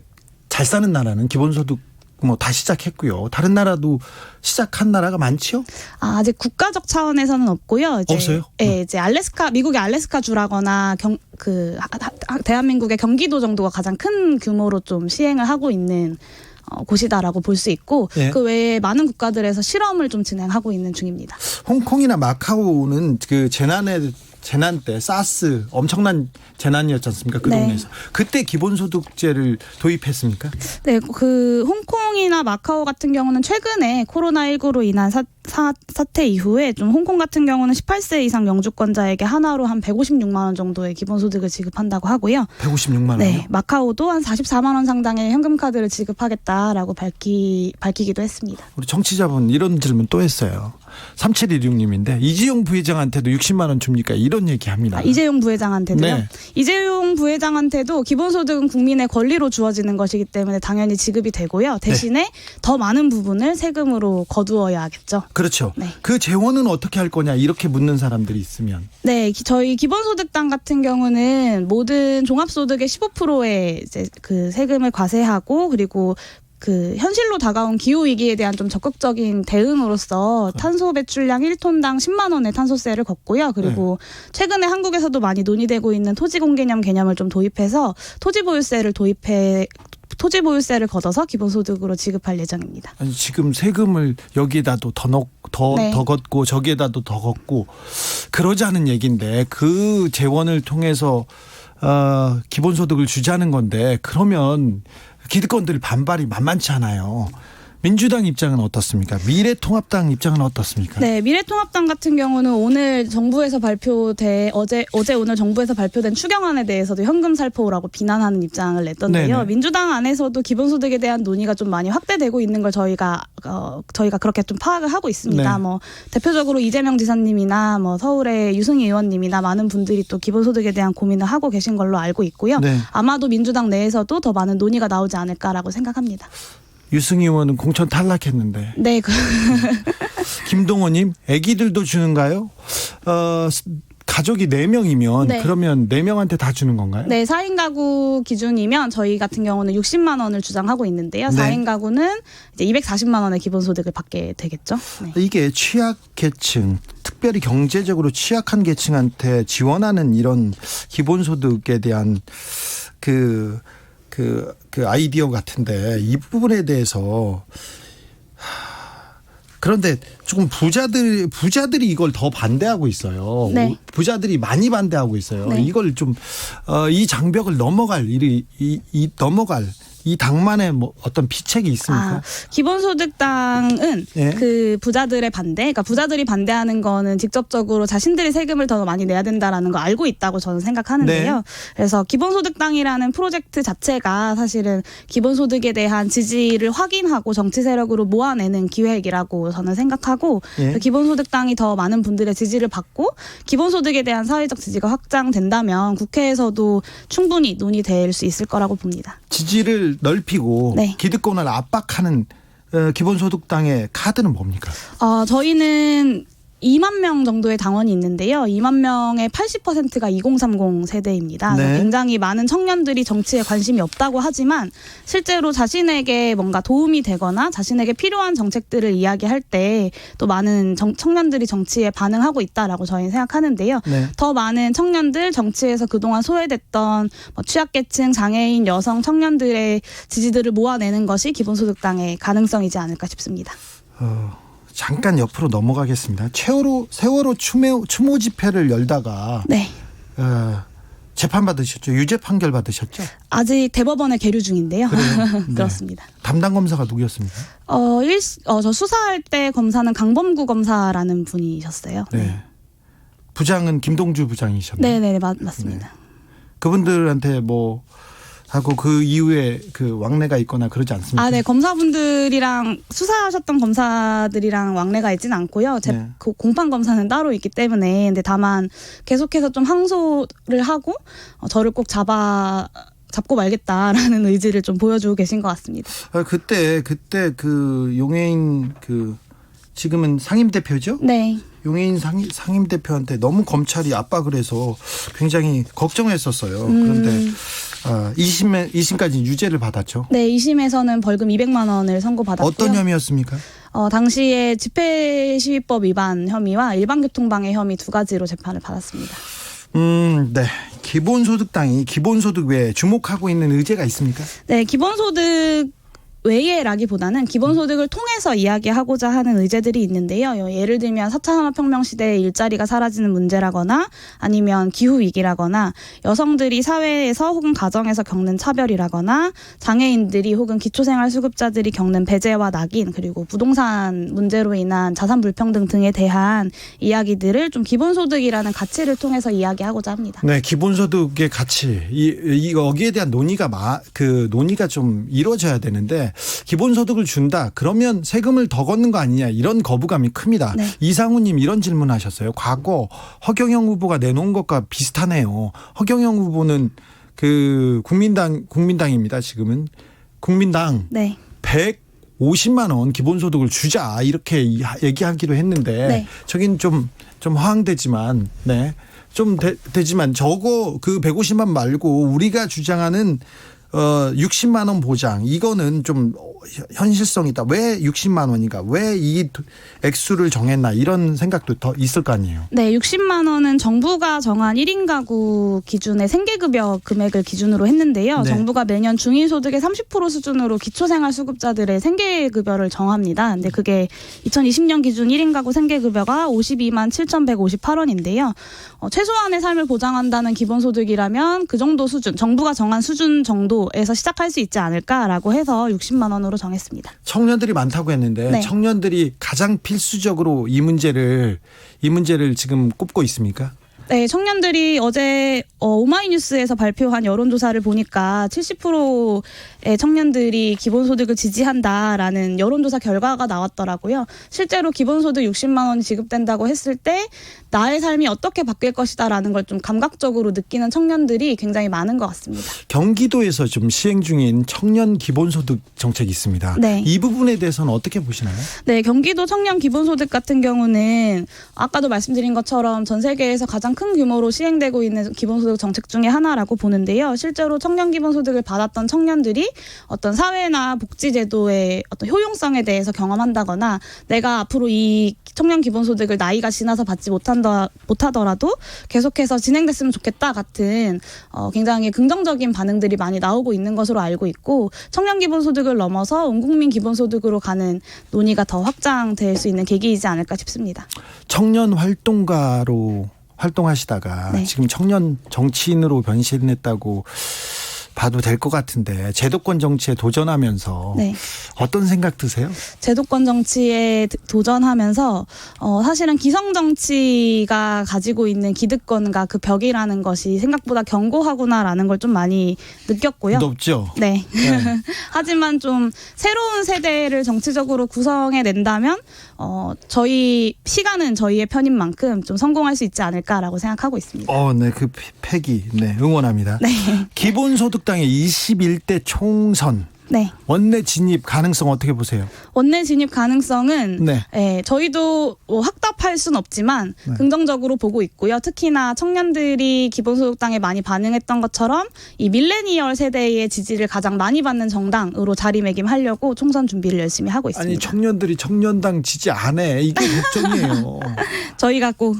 잘 사는 나라는 기본소득 뭐 다 시작했고요. 다른 나라도 시작한 나라가 많지요? 아직 국가적 차원에서는 없고요. 이제, 없어요? 예, 이제 미국의 알래스카 주라거나 대한민국의 경기도 정도가 가장 큰 규모로 좀 시행을 하고 있는 곳이다라고 볼 수 있고 예. 그 외에 많은 국가들에서 실험을 좀 진행하고 있는 중입니다. 홍콩이나 마카오는 그 재난 때 사스 엄청난 재난이었지 않습니까? 그 네. 동네에서. 그때 기본소득제를 도입했습니까? 네, 그 홍콩이나 마카오 같은 경우는 최근에 코로나19로 인한 사태 이후에 좀 홍콩 같은 경우는 18세 이상 영주권자에게 하나로 한 156만 원 정도의 기본소득을 지급한다고 하고요. 156만 원이요? 네, 마카오도 한 44만 원 상당의 현금카드를 지급하겠다라고 밝히기도 했습니다. 우리 정치자분 이런 질문 또 했어요. 3716님인데 이재용 부회장한테도 60만 원 줍니까? 이런 얘기합니다. 이재용 부회장한테도요? 네. 이재용 부회장한테도 기본소득은 국민의 권리로 주어지는 것이기 때문에 당연히 지급이 되고요. 대신에 더 많은 부분을 세금으로 거두어야겠죠. 그렇죠. 네. 그 재원은 어떻게 할 거냐 이렇게 묻는 사람들이 있으면. 네, 저희 기본소득당 같은 경우는 모든 종합소득의 15%의 이제 그 세금을 과세하고 그리고 그 현실로 다가온 기후 위기에 대한 좀 적극적인 대응으로서 탄소 배출량 1톤당 10만 원의 탄소세를 걷고요. 그리고 최근에 한국에서도 많이 논의되고 있는 토지공개념 개념을 좀 도입해서 토지보유세를 걷어서 기본소득으로 지급할 예정입니다. 아니, 지금 세금을 여기에다도 네. 더 걷고 저기에다도 더 걷고 그러자는 얘기인데 그 재원을 통해서 기본소득을 주자는 건데 그러면 기득권들 반발이 만만치 않아요. 민주당 입장은 어떻습니까? 미래통합당 입장은 어떻습니까? 네, 미래통합당 같은 경우는 오늘 정부에서 오늘 정부에서 발표된 추경안에 대해서도 현금 살포라고 비난하는 입장을 냈던데요. 네네. 민주당 안에서도 기본소득에 대한 논의가 좀 많이 확대되고 있는 걸 저희가 그렇게 좀 파악을 하고 있습니다. 네. 뭐 대표적으로 이재명 지사님이나 뭐 서울의 유승희 의원님이나 많은 분들이 또 기본소득에 대한 고민을 하고 계신 걸로 알고 있고요. 네. 아마도 민주당 내에서도 더 많은 논의가 나오지 않을까라고 생각합니다. 유승희 의원은 공천 탈락했는데. 네, 김동호님, 아기들도 주는가요? 가족이 4명이면 네. 그러면 4명한테 다 주는 건가요? 네, 4인 가구 기준이면 저희 같은 경우는 60만 원을 주장하고 있는데요. 네. 4인 가구는 이제 240만 원의 기본소득을 받게 되겠죠. 네. 이게 취약계층, 특별히 경제적으로 취약한 계층한테 지원하는 이런 기본소득에 대한 그 아이디어 같은데 이 부분에 대해서 그런데 조금 부자들이 이걸 더 반대하고 있어요. 네. 부자들이 많이 반대하고 있어요. 네. 이걸 좀 이 장벽을 넘어갈 이 당만의 뭐 어떤 비책이 있습니까? 기본소득당은 예. 그 부자들의 반대, 그러니까 부자들이 반대하는 거는 직접적으로 자신들이 세금을 더 많이 내야 된다라는 거 알고 있다고 저는 생각하는데요. 네. 그래서 기본소득당이라는 프로젝트 자체가 사실은 기본소득에 대한 지지를 확인하고 정치 세력으로 모아내는 기획이라고 저는 생각하고 예. 기본소득당이 더 많은 분들의 지지를 받고 기본소득에 대한 사회적 지지가 확장된다면 국회에서도 충분히 논의될 수 있을 거라고 봅니다. 지지를 넓히고 네. 기득권을 압박하는 기본소득당의 카드는 뭡니까? 저희는 2만 명 정도의 당원이 있는데요. 2만 명의 80%가 2030 세대입니다. 네. 굉장히 많은 청년들이 정치에 관심이 없다고 하지만 실제로 자신에게 뭔가 도움이 되거나 자신에게 필요한 정책들을 이야기할 때 또 많은 청년들이 정치에 반응하고 있다라고 저희는 생각하는데요. 네. 더 많은 청년들, 정치에서 그동안 소외됐던 취약계층, 장애인, 여성, 청년들의 지지들을 모아내는 것이 기본소득당의 가능성이지 않을까 싶습니다. 잠깐 옆으로 넘어가겠습니다. 세월호 추모 집회를 열다가 네. 재판 받으셨죠? 유죄 판결 받으셨죠? 아직 대법원에 계류 중인데요. 네. 그렇습니다. 담당 검사가 누구였습니까? 저 수사할 때 검사는 강범구 검사라는 분이셨어요. 네. 부장은 김동주 부장이셨나요? 네, 맞습니다. 그분들한테 뭐 하고 그 이후에 그 왕래가 있거나 그러지 않습니까? 네, 검사분들이랑 수사하셨던 검사들이랑 왕래가 있지는 않고요. 네. 그 공판 검사는 따로 있기 때문에 근데 다만 계속해서 좀 항소를 하고 저를 꼭 잡고 말겠다라는 의지를 좀 보여주고 계신 것 같습니다. 그때 그 용해인 지금은 상임대표죠? 네. 용해인 상임대표한테 너무 검찰이 압박을 해서 굉장히 걱정했었어요. 그런데 2심까지 유죄를 받았죠. 네, 2심에서는 벌금 200만 원을 선고받았고요. 어떤 혐의였습니까? 당시에 집회시위법 위반 혐의와 일반교통방해 혐의 두 가지로 재판을 받았습니다. 네. 기본소득당이 기본소득 외에 주목하고 있는 의제가 있습니까? 네, 기본소득 외에라기보다는 기본소득을 통해서 이야기하고자 하는 의제들이 있는데요. 예를 들면 4차 산업혁명 시대에 일자리가 사라지는 문제라거나 아니면 기후위기라거나 여성들이 사회에서 혹은 가정에서 겪는 차별이라거나 장애인들이 혹은 기초생활수급자들이 겪는 배제와 낙인 그리고 부동산 문제로 인한 자산 불평등 등에 대한 이야기들을 좀 기본소득이라는 가치를 통해서 이야기하고자 합니다. 네, 기본소득의 가치 여기에 대한 논의가 좀 이루어져야 되는데 기본소득을 준다 그러면 세금을 더 걷는 거 아니냐 이런 거부감이 큽니다. 네. 이상우님 이런 질문하셨어요. 과거 허경영 후보가 내놓은 것과 비슷하네요. 허경영 후보는 그 국민당입니다. 지금은 국민당 네. 150만 원 기본소득을 주자 이렇게 얘기하기도 했는데 네. 저긴 좀 허황되지만 좀 되지만 저거 그 150만 말고 우리가 주장하는 60만 원 보장 이거는 좀 현실성이 있다. 왜 60만 원인가? 왜 이 액수를 정했나? 이런 생각도 더 있을 거 아니에요. 네, 60만 원은 정부가 정한 1인 가구 기준의 생계급여 금액을 기준으로 했는데요. 네. 정부가 매년 중위소득의 30% 수준으로 기초생활수급자들의 생계급여를 정합니다. 근데 그게 2020년 기준 1인 가구 생계급여가 52만 7,158원인데요. 최소한의 삶을 보장한다는 기본소득이라면 그 정도 수준, 정부가 정한 수준 정도에서 시작할 수 있지 않을까라고 해서 60만 원으로 정했습니다. 청년들이 많다고 했는데 네. 청년들이 가장 필수적으로 이 문제를 지금 꼽고 있습니까? 네, 청년들이 어제 오마이뉴스에서 발표한 여론조사를 보니까 70%의 청년들이 기본소득을 지지한다라는 여론조사 결과가 나왔더라고요. 실제로 기본소득 60만 원이 지급된다고 했을 때 나의 삶이 어떻게 바뀔 것이다라는 걸 좀 감각적으로 느끼는 청년들이 굉장히 많은 것 같습니다. 경기도에서 좀 시행 중인 청년 기본소득 정책이 있습니다. 네. 이 부분에 대해서는 어떻게 보시나요? 네, 경기도 청년 기본소득 같은 경우는 아까도 말씀드린 것처럼 전 세계에서 가장 큰 규모로 시행되고 있는 기본소득 정책 중에 하나라고 보는데요. 실제로 청년 기본소득을 받았던 청년들이 어떤 사회나 복지제도의 어떤 효용성에 대해서 경험한다거나 내가 앞으로 이 청년 기본소득을 나이가 지나서 받지 못하더라도 계속해서 진행됐으면 좋겠다 같은 굉장히 긍정적인 반응들이 많이 나오고 있는 것으로 알고 있고 청년 기본소득을 넘어서 온 국민 기본소득으로 가는 논의가 더 확장될 수 있는 계기이지 않을까 싶습니다. 청년 활동가로 활동하시다가 네. 지금 청년 정치인으로 변신했다고 봐도 될 것 같은데 제도권 정치에 도전하면서 네. 어떤 생각 드세요? 제도권 정치에 도전하면서 사실은 기성 정치가 가지고 있는 기득권과 그 벽이라는 것이 생각보다 견고하구나라는 걸 좀 많이 느꼈고요. 높죠. 네. 네. 하지만 좀 새로운 세대를 정치적으로 구성해 낸다면 저희 시간은 저희의 편인 만큼 좀 성공할 수 있지 않을까라고 생각하고 있습니다. 네, 그 패기, 응원합니다. 네. 기본소득당의 21대 총선 네. 원내 진입 가능성 어떻게 보세요? 원내 진입 가능성은 네. 저희도 확답할 수는 없지만 네. 긍정적으로 보고 있고요. 특히나 청년들이 기본소득당에 많이 반응했던 것처럼 이 밀레니얼 세대의 지지를 가장 많이 받는 정당으로 자리매김하려고 총선 준비를 열심히 하고 있습니다. 아니 청년들이 청년당 지지 안 해. 이게 걱정이에요. 저희가 꼭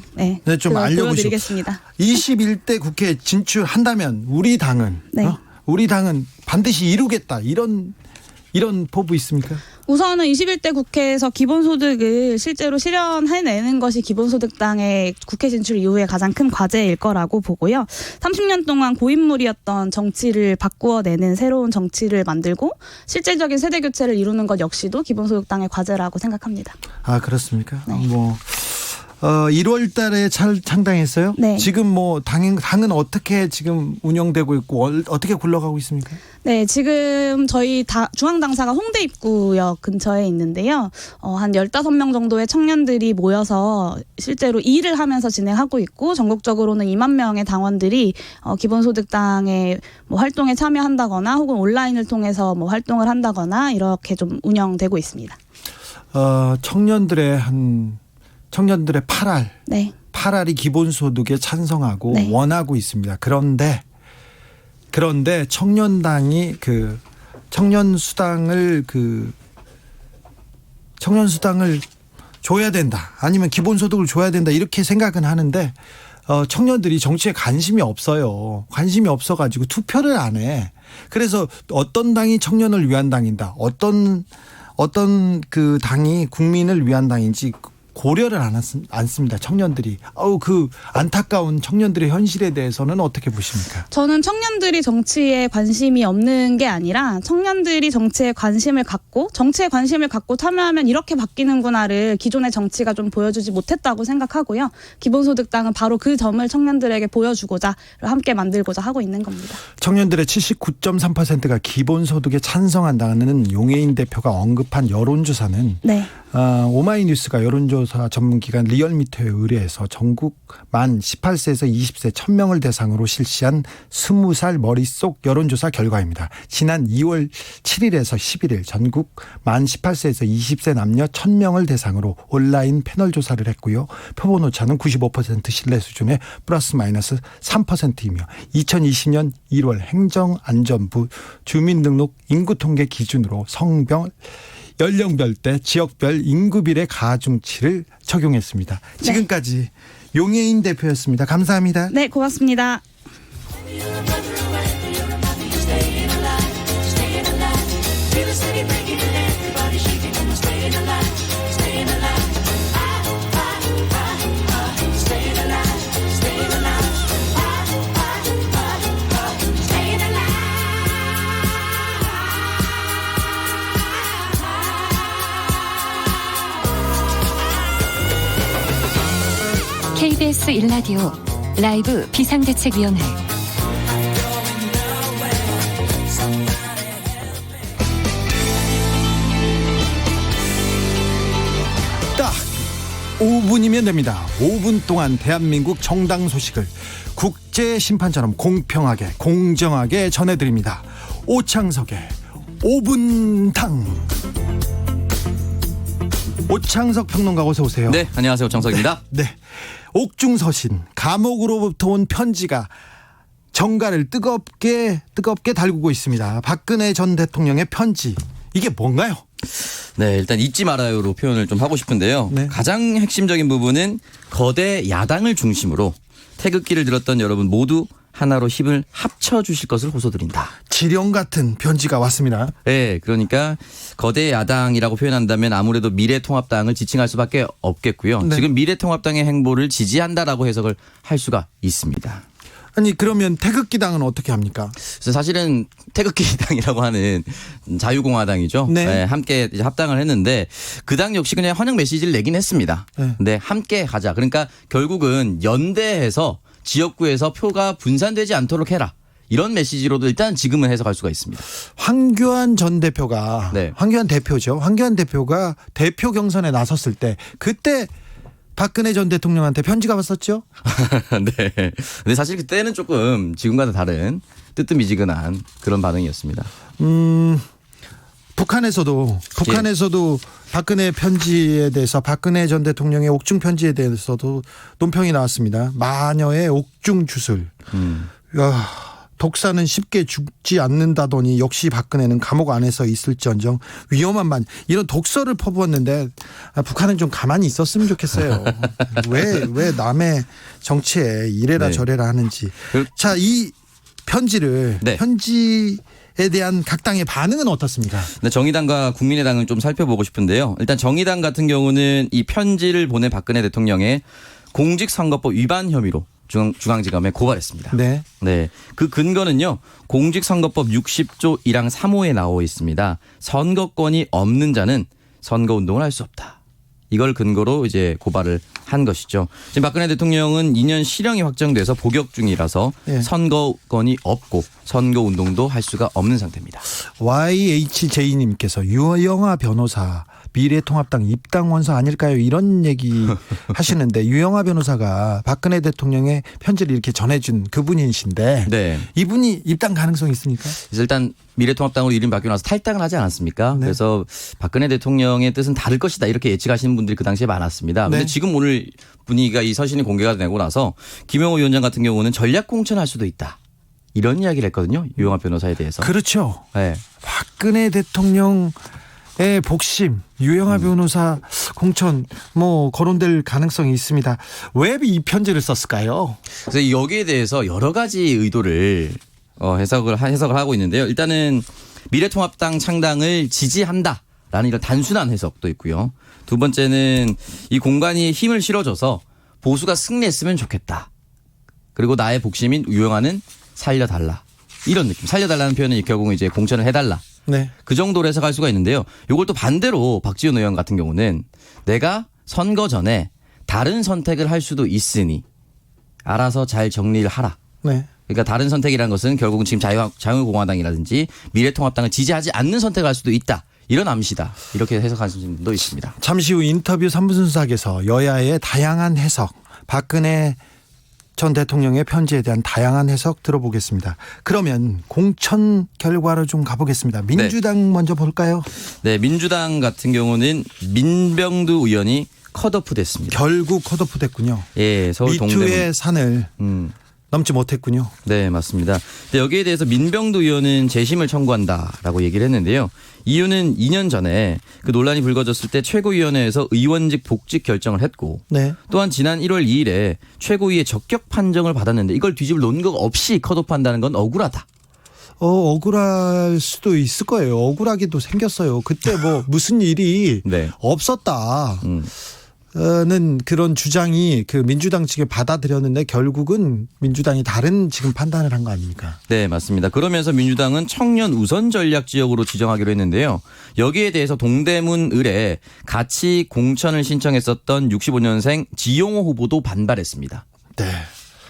좀 알려보시죠. 보여드리겠습니다. 21대 국회에 진출한다면 우리 당은 네. 우리 당은 반드시 이루겠다 이런 포부 있습니까? 우선은 21대 국회에서 기본소득을 실제로 실현해내는 것이 기본소득당의 국회 진출 이후에 가장 큰 과제일 거라고 보고요. 30년 동안 고인물이었던 정치를 바꾸어내는 새로운 정치를 만들고 실질적인 세대교체를 이루는 것 역시도 기본소득당의 과제라고 생각합니다. 아 그렇습니까? 네. 1월 달에 창당했어요? 네. 지금 당은 어떻게 지금 운영되고 있고 어떻게 굴러가고 있습니까? 네, 지금 저희 중앙당사가 홍대 입구역 근처에 있는데요. 한 15명 정도의 청년들이 모여서 실제로 일을 하면서 진행하고 있고 전국적으로는 2만 명의 당원들이 기본소득당의 활동에 참여한다거나 혹은 온라인을 통해서 활동을 한다거나 이렇게 좀 운영되고 있습니다. 청년들의 한 청년들의 8알, 네. 8알이 기본소득에 찬성하고 네. 원하고 있습니다. 그런데 청년당이 그 청년수당을 줘야 된다. 아니면 기본소득을 줘야 된다. 이렇게 생각은 하는데 청년들이 정치에 관심이 없어요. 관심이 없어가지고 투표를 안 해. 그래서 어떤 당이 청년을 위한 당인다. 어떤 그 당이 국민을 위한 당인지 고려를 안 않습니다. 청년들이. 그 안타까운 청년들의 현실에 대해서는 어떻게 보십니까? 저는 청년들이 정치에 관심이 없는 게 아니라 청년들이 정치에 관심을 갖고 참여하면 이렇게 바뀌는구나를 기존의 정치가 좀 보여주지 못했다고 생각하고요. 기본소득당은 바로 그 점을 청년들에게 보여주고자 함께 만들고자 하고 있는 겁니다. 청년들의 79.3%가 기본소득에 찬성한다는 용해인 대표가 언급한 여론조사는 네. 오마이뉴스가 여론조사 전문기관 리얼미터에 의뢰해서 전국 만 18세에서 20세 1000명을 대상으로 실시한 20살 머릿속 여론조사 결과입니다. 지난 2월 7일에서 11일 전국 만 18세에서 20세 남녀 1000명을 대상으로 온라인 패널 조사를 했고요. 표본 오차는 95% 신뢰 수준의 플러스 마이너스 3%이며 2020년 1월 행정안전부 주민등록 인구통계 기준으로 성별 연령별대 지역별 인구비례 가중치를 적용했습니다. 지금까지 용해인 대표였습니다. 감사합니다. 네, 고맙습니다. KBS 일라디오 라이브 비상대책위원회 딱 5분이면 됩니다. 5분 동안 대한민국 정당 소식을 국제심판처럼 공평하게 공정하게 전해드립니다. 오창석의 5분당. 오창석 평론가 어서 오세요. 네, 안녕하세요. 오창석입니다. 네. 옥중서신 감옥으로부터 온 편지가 정가를 뜨겁게 달구고 있습니다. 박근혜 전 대통령의 편지. 이게 뭔가요? 네, 일단 잊지 말아요로 표현을 좀 하고 싶은데요. 네. 가장 핵심적인 부분은 거대 야당을 중심으로 태극기를 들었던 여러분 모두 하나로 힘을 합쳐주실 것을 호소드린다. 지령 같은 편지가 왔습니다. 네, 그러니까 거대 야당이라고 표현한다면 아무래도 미래통합당을 지칭할 수밖에 없겠고요. 네. 지금 미래통합당의 행보를 지지한다라고 해석을 할 수가 있습니다. 아니 그러면 태극기당은 어떻게 합니까? 그래서 사실은 태극기당이라고 하는 자유공화당이죠. 네. 네, 함께 이제 합당을 했는데 그 당 역시 그냥 환영 메시지를 내긴 했습니다. 네. 네, 함께 가자. 그러니까 결국은 연대해서 지역구에서 표가 분산되지 않도록 해라. 이런 메시지로도 일단 지금은 해석할 수가 있습니다. 황교안 전 대표가 네. 황교안 대표죠. 황교안 대표가 대표 경선에 나섰을 때 그때 박근혜 전 대통령한테 편지가 왔었죠. 네. 근데 사실 그때는 조금 지금과는 다른 뜨뜻미지근한 그런 반응이었습니다. 북한에서도 박근혜 편지에 대해서 박근혜 전 대통령의 옥중 편지에 대해서도 논평이 나왔습니다. 마녀의 옥중 주술. 독사는 쉽게 죽지 않는다더니 역시 박근혜는 감옥 안에서 있을지언정 위험한 만 이런 독서를 퍼부었는데 북한은 좀 가만히 있었으면 좋겠어요. 왜 남의 정치에 이래라 네. 저래라 하는지. 자, 이 편지를 네. 편지에 대한 각 당의 반응은 어떻습니까? 네, 정의당과 국민의당을 좀 살펴보고 싶은데요. 일단 정의당 같은 경우는 이 편지를 보낸 박근혜 대통령의 공직선거법 위반 혐의로 중앙지검에 고발했습니다. 네. 네. 그 근거는요. 공직선거법 60조 1항 3호에 나와 있습니다. 선거권이 없는 자는 선거운동을 할 수 없다. 이걸 근거로 이제 고발을 한 것이죠. 지금 박근혜 대통령은 2년 실형이 확정돼서 복역 중이라서 네. 선거권이 없고 선거운동도 할 수가 없는 상태입니다. YHJ님께서 유영아 변호사 미래통합당 입당 원서 아닐까요? 이런 얘기 하시는데 유영하 변호사가 박근혜 대통령의 편지를 이렇게 전해준 그분이신데 네. 이분이 입당 가능성이 있습니까? 그래서 일단 미래통합당으로 이름 바뀌고 나서 탈당을 하지 않았습니까? 네. 그래서 박근혜 대통령의 뜻은 다를 것이다 이렇게 예측하시는 분들이 그 당시에 많았습니다. 그런데 네. 지금 오늘 분위기가 이 서신이 공개가 되고 나서 김영호 위원장 같은 경우는 전략 공천할 수도 있다. 이런 이야기를 했거든요. 유영하 변호사에 대해서. 그렇죠. 네. 박근혜 대통령의 복심, 유영하 변호사 공천 뭐 거론될 가능성이 있습니다. 왜 이 편지를 썼을까요? 그래서 여기에 대해서 여러 가지 의도를 해석을 하고 있는데요. 일단은 미래통합당 창당을 지지한다라는 이런 단순한 해석도 있고요. 두 번째는 이 공간이 힘을 실어줘서 보수가 승리했으면 좋겠다. 그리고 나의 복심인 유영하는 살려달라. 이런 느낌. 살려달라는 표현은 결국은 이제 공천을 해달라. 네. 그 정도로 해석할 수가 있는데요. 이걸 또 반대로 박지원 의원 같은 경우는 내가 선거 전에 다른 선택을 할 수도 있으니 알아서 잘 정리를 하라. 네. 그러니까 다른 선택이라는 것은 결국은 지금 자유공화당이라든지 미래통합당을 지지하지 않는 선택을 할 수도 있다. 이런 암시다. 이렇게 해석하시는 분도 있습니다. 잠시 후 인터뷰 3부 순삭에서 여야의 다양한 해석, 박근혜 전 대통령의 편지에 대한 다양한 해석 들어보겠습니다. 그러면 공천 결과로 좀 가보겠습니다. 민주당 먼저 볼까요? 네, 민주당 같은 경우는 민병두 의원이 컷오프 됐습니다. 결국 컷오프 됐군요. 예, 서울 동대문. 미투의 산을 넘지 못했군요. 네, 맞습니다. 근데 여기에 대해서 민병두 의원은 재심을 청구한다라고 얘기를 했는데요. 이유는 2년 전에 그 논란이 불거졌을 때 최고위원회에서 의원직 복직 결정을 했고 네. 또한 지난 1월 2일에 최고위의 적격 판정을 받았는데 이걸 뒤집을 논거 없이 컷오프한다는 건 억울하다. 억울할 수도 있을 거예요. 억울하기도 생겼어요. 그때 뭐 무슨 일이 네. 없었다. 는 그런 주장이 그 민주당 측에 받아들였는데 결국은 민주당이 다른 지금 판단을 한 거 아닙니까? 네, 맞습니다. 그러면서 민주당은 청년 우선 전략 지역으로 지정하기로 했는데요. 여기에 대해서 동대문 을에 같이 공천을 신청했었던 65년생 지용호 후보도 반발했습니다. 네.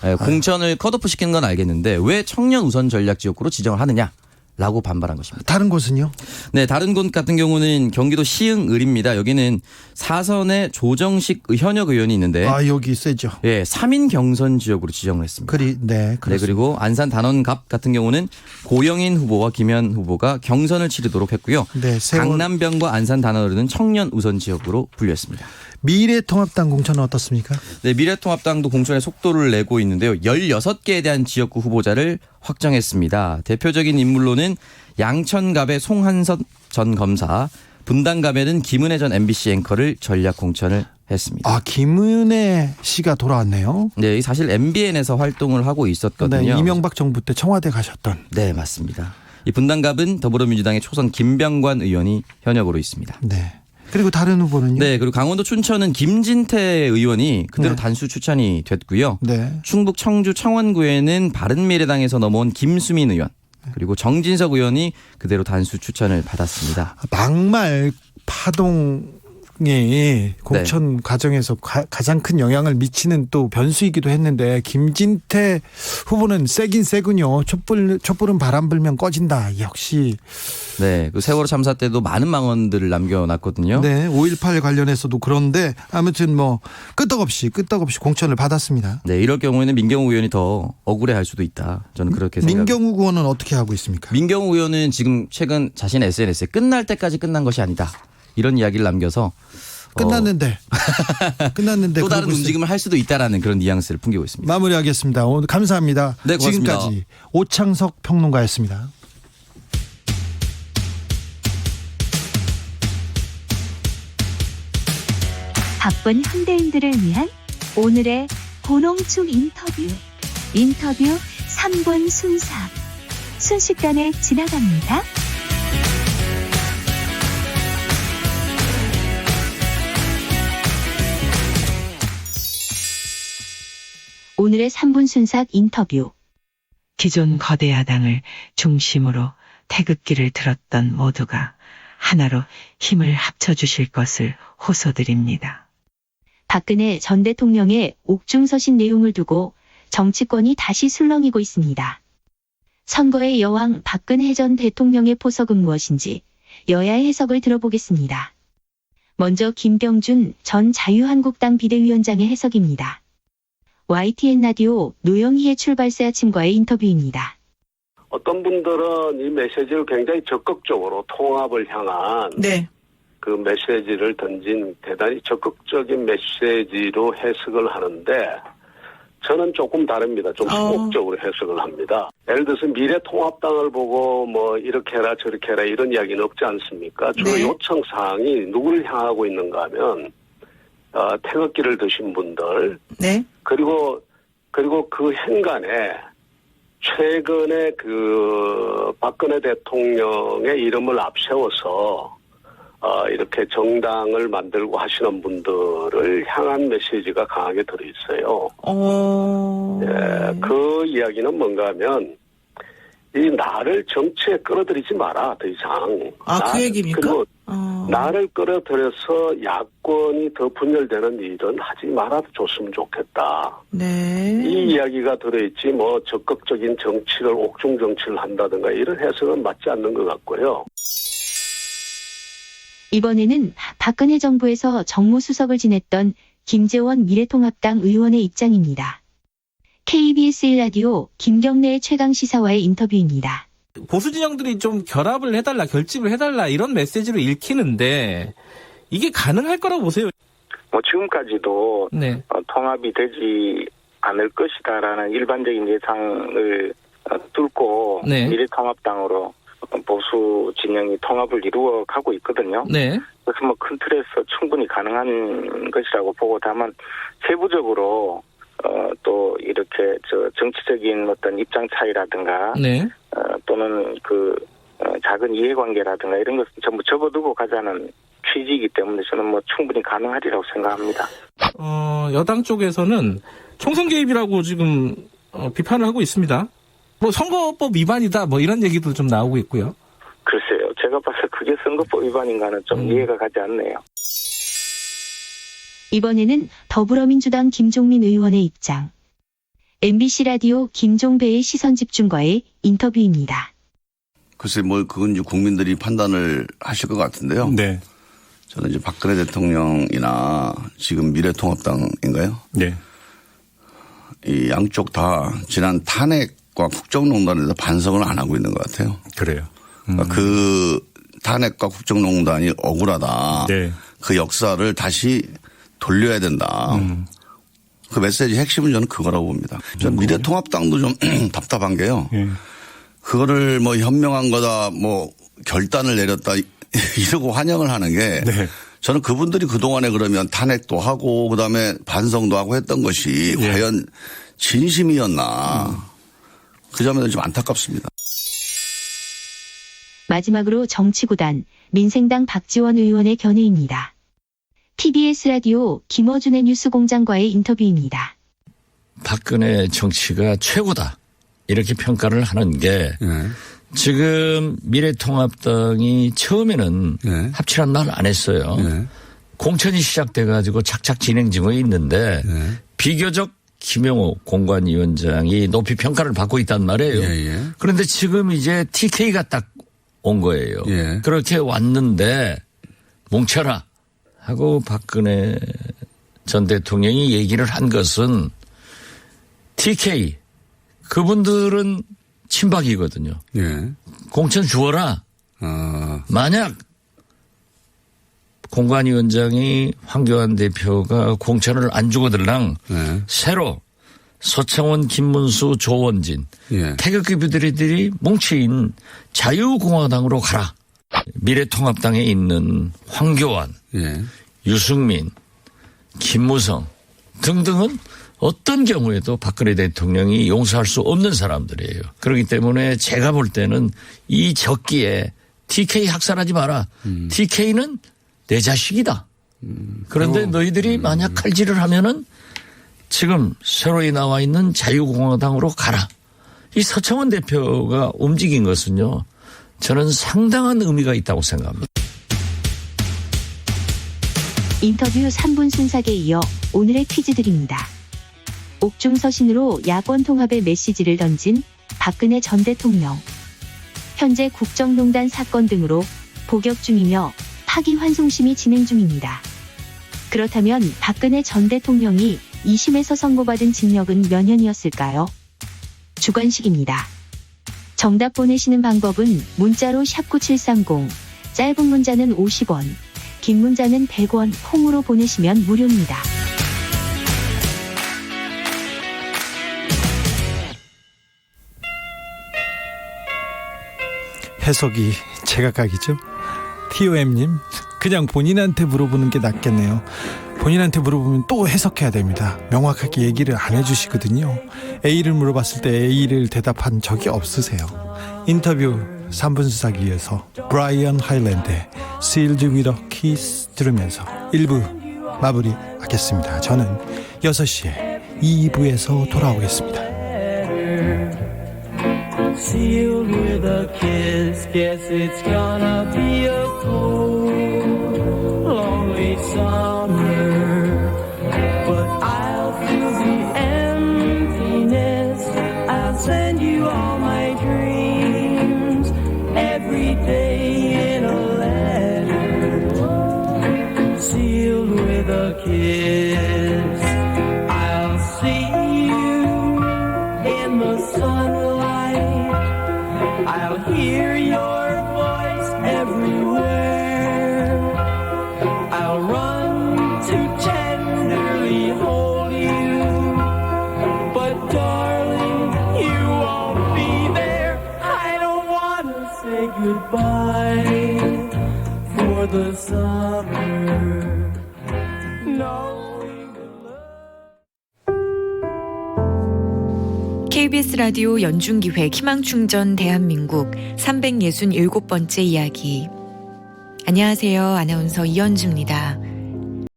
네, 공천을 컷오프 시키는 건 알겠는데 왜 청년 우선 전략 지역구로 지정을 하느냐? 라고 반발한 것입니다. 다른 곳은요? 네, 다른 곳 같은 경우는 경기도 시흥을입니다. 여기는 사선의 조정식 현역 의원이 있는데 여기 세죠. 예, 3인 경선 지역으로 지정을 했습니다. 네, 그리고 안산 단원갑 같은 경우는 고영인 후보와 김현 후보가 경선을 치르도록 했고요. 네, 강남병과 안산 단원을은 청년 우선 지역으로 분류했습니다. 미래통합당 공천은 어떻습니까? 네, 미래통합당도 공천에 속도를 내고 있는데요. 16개에 대한 지역구 후보자를 확정했습니다. 대표적인 인물로는 양천갑의 송한선 전 검사, 분당갑에는 김은혜 전 MBC 앵커를 전략 공천을 했습니다. 김은혜 씨가 돌아왔네요. 네, 사실 MBN에서 활동을 하고 있었거든요. 네, 이명박 정부 때 청와대 가셨던. 네, 맞습니다. 이 분당갑은 더불어민주당의 초선 김병관 의원이 현역으로 있습니다. 네. 그리고 다른 후보는요? 네, 그리고 강원도 춘천은 김진태 의원이 그대로 네. 단수 추천이 됐고요. 네. 충북 청주 청원구에는 바른미래당에서 넘어온 김수민 의원, 그리고 정진석 의원이 그대로 단수 추천을 받았습니다. 막말 파동이 공천 과정에서 가장 큰 영향을 미치는 또 변수이기도 했는데 김진태 후보는 세긴 세군요. 촛불은 바람 불면 꺼진다. 역시. 네, 그 세월호 참사 때도 많은 망언들을 남겨놨거든요. 네, 5.18 관련해서도 그런데 아무튼 뭐 끄떡없이 공천을 받았습니다. 네, 이럴 경우에는 민경우 의원이 더 억울해할 수도 있다. 저는 그렇게 생각합니다. 민경우 의원은 어떻게 하고 있습니까? 민경우 의원은 지금 최근 자신의 SNS에 끝날 때까지 끝난 것이 아니다. 이런 이야기를 남겨서 끝났는데 또 다른 움직임을 할 수도 있다라는 그런 뉘앙스를 풍기고 있습니다. 마무리하겠습니다. 오늘 감사합니다. 네, 고맙습니다. 지금까지 오창석 평론가였습니다. 바쁜 현대인들을 위한 오늘의 고농축 인터뷰 3분 순삭 순식간에 지나갑니다. 오늘의 3분 순삭 인터뷰. 기존 거대 야당을 중심으로 태극기를 들었던 모두가 하나로 힘을 합쳐주실 것을 호소드립니다. 박근혜 전 대통령의 옥중서신 내용을 두고 정치권이 다시 술렁이고 있습니다. 선거의 여왕 박근혜 전 대통령의 포석은 무엇인지 여야의 해석을 들어보겠습니다. 먼저 김병준 전 자유한국당 비대위원장의 해석입니다. YTN 라디오 노영희의 출발새 아침과의 인터뷰입니다. 어떤 분들은 이 메시지를 굉장히 적극적으로 통합을 향한 그 메시지를 던진 대단히 적극적인 메시지로 해석을 하는데 저는 조금 다릅니다. 좀 소극적으로 해석을 합니다. 예를 들어서 미래통합당을 보고 뭐 이렇게 해라 저렇게 해라 이런 이야기는 없지 않습니까? 주로 요청 사항이 누구를 향하고 있는가 하면 태극기를 드신 분들 그리고 그 행간에 최근에 그 박근혜 대통령의 이름을 앞세워서 이렇게 정당을 만들고 하시는 분들을 향한 메시지가 강하게 들어있어요. 예, 그 이야기는 뭔가 하면 이 나를 정치에 끌어들이지 마라 더 이상. 그 얘기입니까? 나를 끌어들여서 야권이 더 분열되는 일은 하지 말아도 줬으면 좋겠다. 이 이야기가 들어있지 뭐 적극적인 정치를 옥중 정치를 한다든가 이런 해석은 맞지 않는 것 같고요. 이번에는 박근혜 정부에서 정무수석을 지냈던 김재원 미래통합당 의원의 입장입니다. KBS 1라디오 김경래의 최강시사와의 인터뷰입니다. 보수 진영들이 좀 결합을 해달라, 결집을 해달라 이런 메시지로 읽히는데 이게 가능할 거라고 보세요? 지금까지도 통합이 되지 않을 것이다라는 일반적인 예상을 뚫고 미래통합당으로 보수 진영이 통합을 이루어 가고 있거든요. 그래서 뭐 큰 틀에서 충분히 가능한 것이라고 보고 다만 세부적으로 또 이렇게 정치적인 어떤 입장 차이라든가 또는 그 작은 이해관계라든가 이런 것은 전부 접어두고 가자는 취지이기 때문에 저는 뭐 충분히 가능하리라고 생각합니다. 여당 쪽에서는 총선 개입이라고 지금 비판을 하고 있습니다. 뭐 선거법 위반이다 뭐 이런 얘기도 좀 나오고 있고요. 글쎄요. 제가 봐서 그게 선거법 위반인가는 좀 이해가 가지 않네요. 이번에는 더불어민주당 김종민 의원의 입장. MBC 라디오 김종배의 시선집중과의 인터뷰입니다. 글쎄 뭐 그건 이제 국민들이 판단을 하실 것 같은데요. 저는 이제 박근혜 대통령이나 지금 미래통합당인가요? 이 양쪽 다 지난 탄핵과 국정농단에서 반성을 안 하고 있는 것 같아요. 그래요. 그러니까 그 탄핵과 국정농단이 억울하다. 그 역사를 다시 돌려야 된다. 그 메시지 핵심은 저는 그거라고 봅니다. 저는 미래통합당도 좀 답답한 게요. 그거를 뭐 현명한 거다, 뭐 결단을 내렸다 이러고 환영을 하는 게 저는 그분들이 그동안에 그러면 탄핵도 하고 그다음에 반성도 하고 했던 것이 과연 진심이었나. 그 점에서 좀 안타깝습니다. 마지막으로 정치구단 민생당 박지원 의원의 견해입니다. TBS 라디오 김어준의 뉴스공장과의 인터뷰입니다. 박근혜 정치가 최고다 이렇게 평가를 하는 게 지금 미래통합당이 처음에는 합치란 말 안 했어요. 공천이 시작돼 가지고 착착 진행 중에 있는데 비교적 김영호 공관위원장이 높이 평가를 받고 있단 말이에요. 그런데 지금 이제 TK가 딱 온 거예요. 그렇게 왔는데 뭉쳐라 하고 박근혜 전 대통령이 얘기를 한 것은 TK 그분들은 친박이거든요. 공천 주어라. 만약 공관위원장이 황교안 대표가 공천을 안 주거들랑 새로 서청원, 김문수, 조원진 태극기부들이 뭉친 자유공화당으로 가라. 미래통합당에 있는 황교안, 유승민, 김무성 등등은 어떤 경우에도 박근혜 대통령이 용서할 수 없는 사람들이에요. 그렇기 때문에 제가 볼 때는 이 적기에 TK 학살하지 마라. TK는 내 자식이다. 그런데 너희들이 만약 칼질을 하면은 지금 새로이 나와 있는 자유공화당으로 가라. 이 서청원 대표가 움직인 것은요. 저는 상당한 의미가 있다고 생각합니다. 인터뷰 3분 순삭에 이어 오늘의 퀴즈 드립니다. 옥중서신으로 야권 통합의 메시지를 던진 박근혜 전 대통령. 현재 국정농단 사건 등으로 복역 중이며 파기환송심이 진행 중입니다. 그렇다면 박근혜 전 대통령이 2심에서 선고받은 징역은 몇 년이었을까요? 주관식입니다. 정답 보내시는 방법은 문자로 샵9730, 짧은 문자는 50원, 긴 문자는 100원, 콩으로 보내시면 무료입니다. 해석이 제각각이죠. TOM님, 그냥 본인한테 물어보는 게 낫겠네요. 본인한테 물어보면 또 해석해야 됩니다. 명확하게 얘기를 안 해주시거든요. A를 물어봤을 때 A를 대답한 적이 없으세요. 인터뷰 3분 수사기에서 브라이언 하일랜드의 Sealed with a Kiss 들으면서 1부 마무리하겠습니다. 저는 6시에 2부에서 돌아오겠습니다. Sealed with a kiss, guess it's gonna be a cold, lonely summer. But I'll fill the emptiness, I'll send you all my dreams, every day in a letter. Sealed with a kiss, I'll see you in the sunlight. I'll hear your voice everywhere. I'll run to tenderly hold you. But darling, you won't be there. I don't want to say goodbye for the summer. KBS 라디오 연중기획 희망충전 대한민국 367번째 이야기. 안녕하세요. 아나운서 이현주입니다.